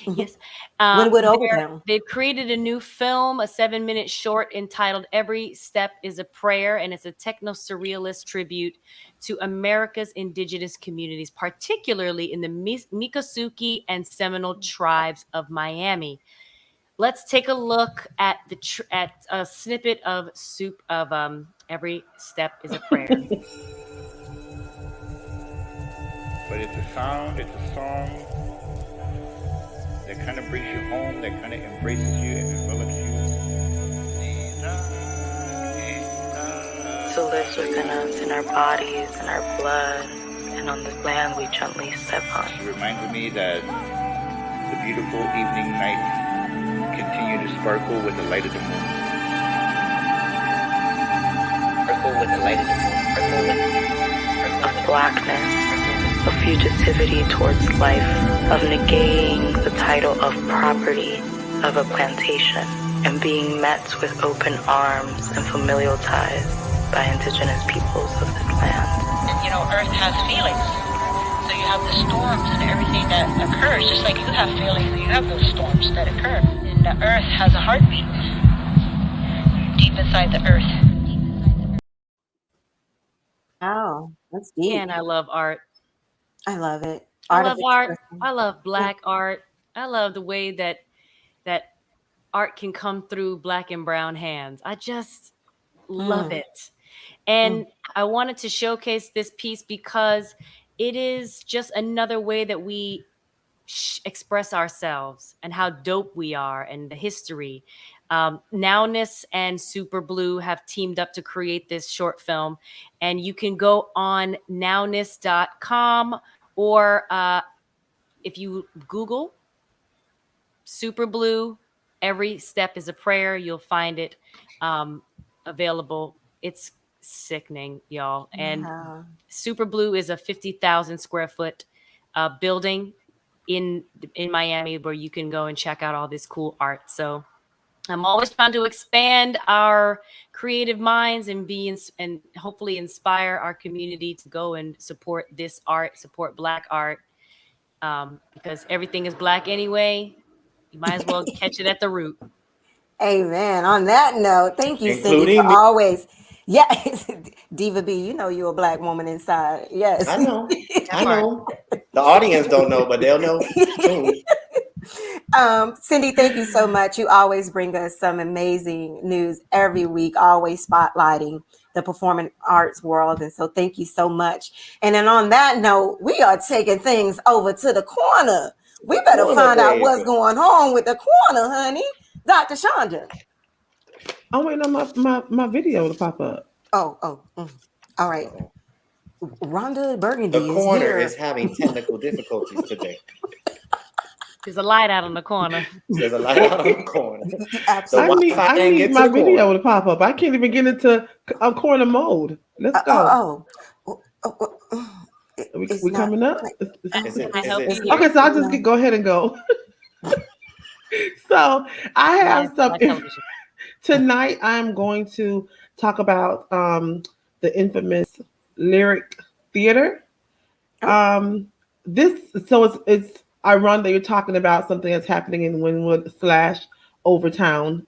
Yes. Wynwood Overtown. They've created a new film, a 7-minute short entitled Every Step is a Prayer, and it's a techno-surrealist tribute to America's indigenous communities, particularly in the Miccosukee and Seminole tribes of Miami. Let's take a look at at a snippet of Every Step is a Prayer. But it's a sound, it's a song that kind of brings you home, that kind of embraces you and envelops you. So lives within us, in our bodies, in our blood, and on the land we gently step on. It reminds me that the beautiful evening nights continue to sparkle with the light of the moon. Sparkle with the light of the moon. Sparkle with of blackness, of fugitivity towards life, of negating the title of property of a plantation, and being met with open arms and familial ties by indigenous peoples of this land. And Earth has feelings. So you have the storms and everything that occurs, just like you have feelings, you have those storms that occur. And the Earth has a heartbeat deep inside the Earth. Oh, that's deep. And I love art. I love it. I love art. I love Black art. I love the way that art can come through Black and brown hands. I just love it. And I wanted to showcase this piece because it is just another way that we express ourselves and how dope we are and the history. Nowness and Super Blue have teamed up to create this short film, and you can go on nowness.com, or if you Google Super Blue, Every Step is a Prayer, you'll find it available. It's sickening, y'all. And Super Blue is a 50,000 square foot building in Miami where you can go and check out all this cool art. So I'm always trying to expand our creative minds and and hopefully inspire our community to go and support this art, support Black art, because everything is Black anyway. You might as well catch it at the root. Amen. On that note, thank you, Cindy, for always. Yes, Diva B, you're a Black woman inside. Yes, I know. The audience don't know, but they'll know soon. Cindy, thank you so much. You always bring us some amazing news every week, always spotlighting the performing arts world. And so thank you so much. And then on that note, we are taking things over to the corner. We better find out what's going on with the corner, honey. Dr. Chandra. I'm waiting on my video to pop up. All right. Rhonda Burgundy. The corner is having technical difficulties today. There's a light out on the corner. There's a light out on the corner. Absolutely. I need my video to pop up. I can't even get into a corner mode. Let's go. We coming up? Okay, so I'll just go ahead and go. So I have something. Tonight I'm going to talk about the infamous Lyric Theater. This so it's ironic that you're talking about something that's happening in Wynwood / Overtown,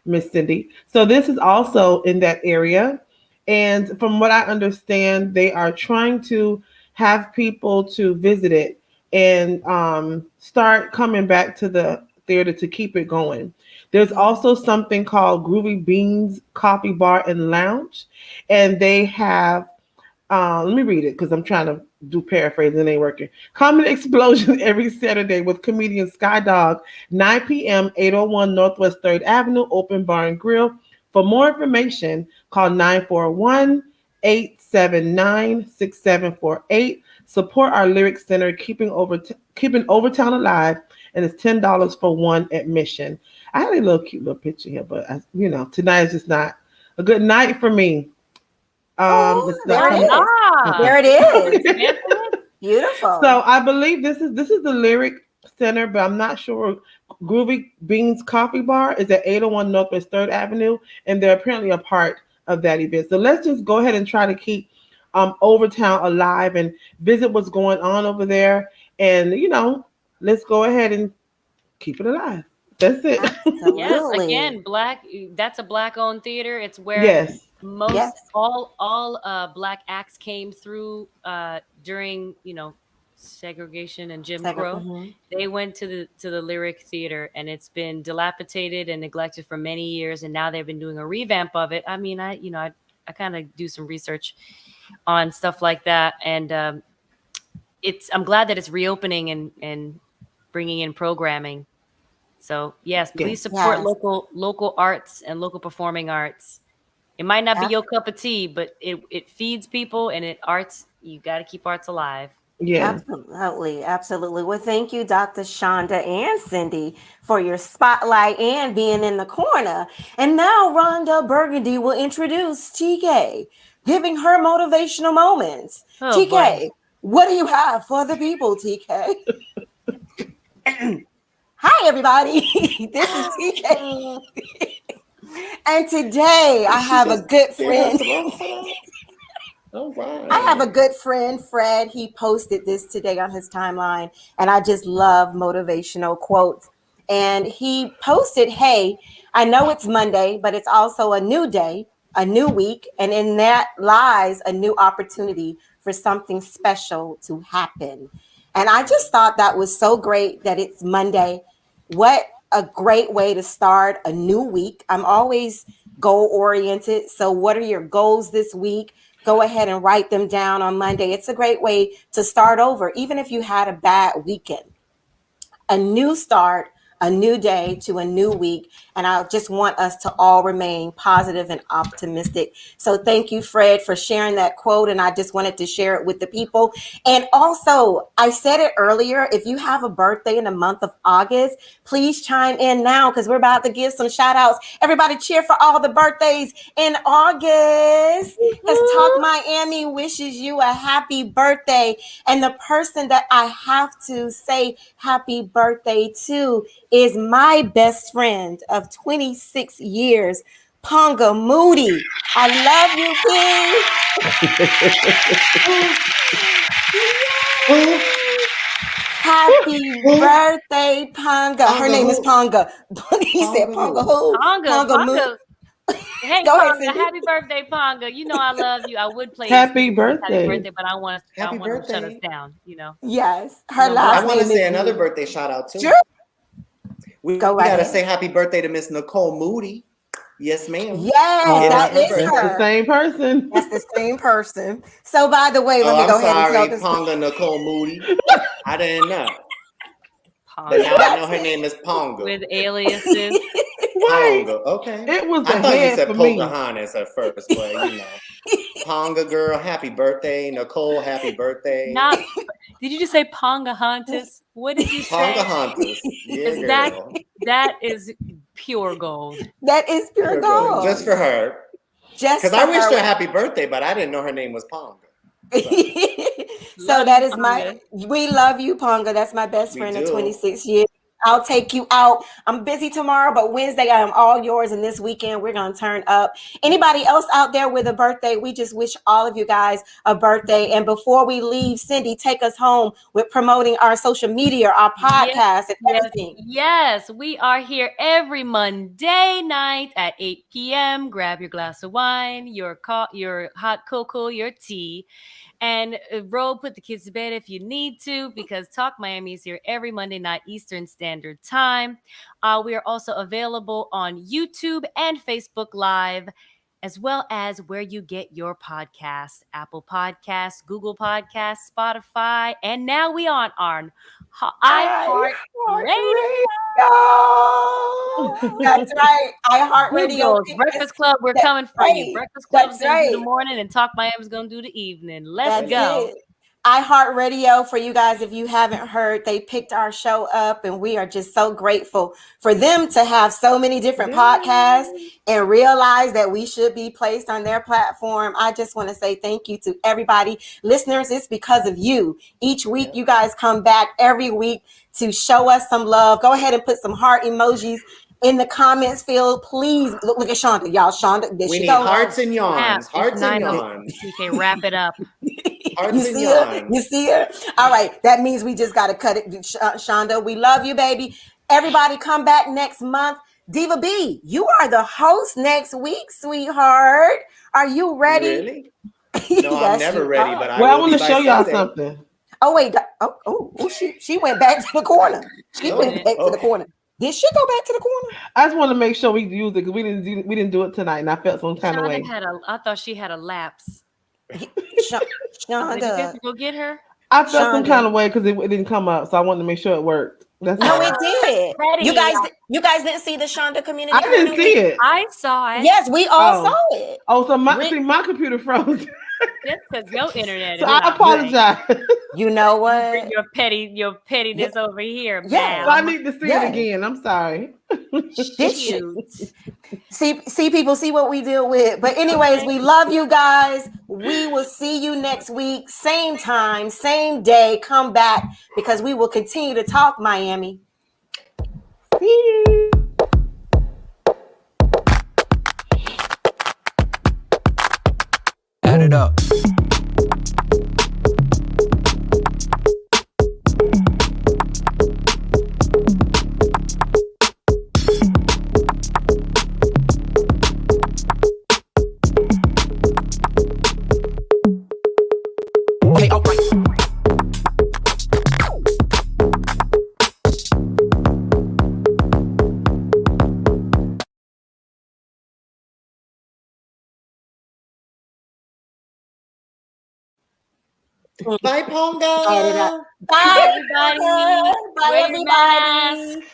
Miss Cindy. So this is also in that area, and from what I understand, they are trying to have people to visit it and start coming back to the theater to keep it going. There's also something called Groovy Beans Coffee Bar and Lounge, and they have let me read it because I'm trying to do paraphrase and it ain't working. Common Explosion every Saturday with comedian Skydog, 9 p.m., 801 Northwest 3rd Avenue, Open Bar and Grill. For more information, call 941-879-6748. Support our Lyric Center, keeping Overtown alive, and it's $10 for one admission. I had a little cute little picture here, but tonight is just not a good night for me. There it is. There it is. Beautiful. So I believe this is the Lyric Center, but I'm not sure. Groovy Beans Coffee Bar is at 801 Northwest 3rd Avenue, and they're apparently a part of that event. So let's just go ahead and try to keep Overtown alive and visit what's going on over there, and let's go ahead and keep it alive. That's it. Yes, again, that's a Black-owned theater. It's where all Black acts came through during segregation and Jim Crow. They went to the Lyric Theater, and it's been dilapidated and neglected for many years, and now they've been doing a revamp of it. I mean, I kind of do some research on stuff like that, and I'm glad that it's reopening and bringing in programming. So yes, please support local arts and local performing arts. It might not be your cup of tea, but it feeds people, and you got to keep arts alive. Yeah, absolutely. Well, thank you, Dr. Shonda and Cindy, for your spotlight and being in the corner. And now Rhonda Burgundy will introduce TK, giving her motivational moments. TK, boy. What do you have for the people, TK? Hi, everybody. This is TK. And today I have a good friend. Oh, wow. I have a good friend, Fred. He posted this today on his timeline, and I just love motivational quotes. And he posted, hey, I know it's Monday, but it's also a new day, a new week, and in that lies a new opportunity for something special to happen. And I just thought that was so great that it's Monday. What a great way to start a new week. I'm always goal-oriented. So what are your goals this week? Go ahead and write them down on Monday. It's a great way to start over, even if you had a bad weekend. A new start, a new day to a new week. And I just want us to all remain positive and optimistic. So thank you, Fred, for sharing that quote. And I just wanted to share it with the people. And also, I said it earlier, if you have a birthday in the month of August, please chime in now because we're about to give some shout outs. Everybody cheer for all the birthdays in August. Because Talk Miami wishes you a happy birthday. And the person that I have to say happy birthday to is my best friend of 26 years, Ponga Moody. I love you, King. Happy birthday, Ponga. Her name is Ponga. He said Ponga who? Ponga Moody. Hey, Go Ponga, ahead, happy birthday, Ponga. You know I love you. I would play happy birthday, but I want to shut us down, Yes. Her last name. I want to say another birthday shout out too. Sure. We got to say happy birthday to Miss Nicole Moody. Yes, ma'am. Yes, that is her. That's the same person. That's the same person. So, by the way, let me go ahead and tell this. Ponga Nicole Moody. I didn't know. But now I know her name is Ponga. With aliases. Ponga. Okay. It was I thought you said for me. Pocahontas at first, but Ponga girl, happy birthday. Nicole, happy birthday. Did you just say Pocahontas? What did you say? Pocahontas. Yeah, girl. That is pure gold. That is pure gold. Just for her. Because I wished her happy birthday, but I didn't know her name was Ponga. So that is we love you, Ponga. That's my best friend of 26 years. I'll take you out. I'm busy tomorrow, but Wednesday I am all yours. And this weekend we're gonna turn up. Anybody else out there with a birthday? We just wish all of you guys a birthday. And before we leave, Cindy, take us home with promoting our social media, our podcast, and everything. Yes, we are here every Monday night at 8 p.m. Grab your glass of wine, your hot cocoa, your tea. And roll, put the kids to bed if you need to, because Talk Miami is here every Monday night Eastern Standard Time. We are also available on YouTube and Facebook Live, as well as where you get your podcasts, Apple Podcasts, Google Podcasts, Spotify, and now we on iHeart Radio. That's right. iHeartRadio. Breakfast Club, we're coming for you. Breakfast Club's going to do the morning, and Talk Miami's going to do the evening. Let's go. It. iHeartRadio, for you guys, if you haven't heard, they picked our show up, and we are just so grateful for them to have so many different podcasts and realize that we should be placed on their platform. I just want to say thank you to everybody. Listeners, it's because of you. Each week, you guys come back every week to show us some love. Go ahead and put some heart emojis in the comments field, please. Look at Shonda, y'all. Shonda, we need hearts and yawns. Hearts and yawns. Okay, wrap it up. You see her? All right, that means we just got to cut it. Shonda, we love you, baby. Everybody come back next month. Diva B, you are the host next week, sweetheart. Are you ready? Really? No, I'm never ready, but I want to show y'all something. Oh, wait. She went back to the corner. She went back to the corner. Did she go back to the corner? I just want to make sure we use it because we didn't do it tonight, and I felt some kind of way. I thought she had a lapse. Shonda, did you go get her? I felt some kind of way because it didn't come up, so I wanted to make sure it worked. It did. You guys didn't see the Shonda community. I didn't see it. I saw it. Yes, we all saw it. Oh, so my computer froze. That's because your internet. So I apologize. You know what? Your pettiness over here. Yeah, so I need to see it again. I'm sorry. See people, see what we deal with. But anyways, we love you guys. We will see you next week, same time, same day. Come back because we will continue to talk Miami. See you. Add it up. Okay, all right. Bye, Ponga. Bye, everybody. Bye, everybody.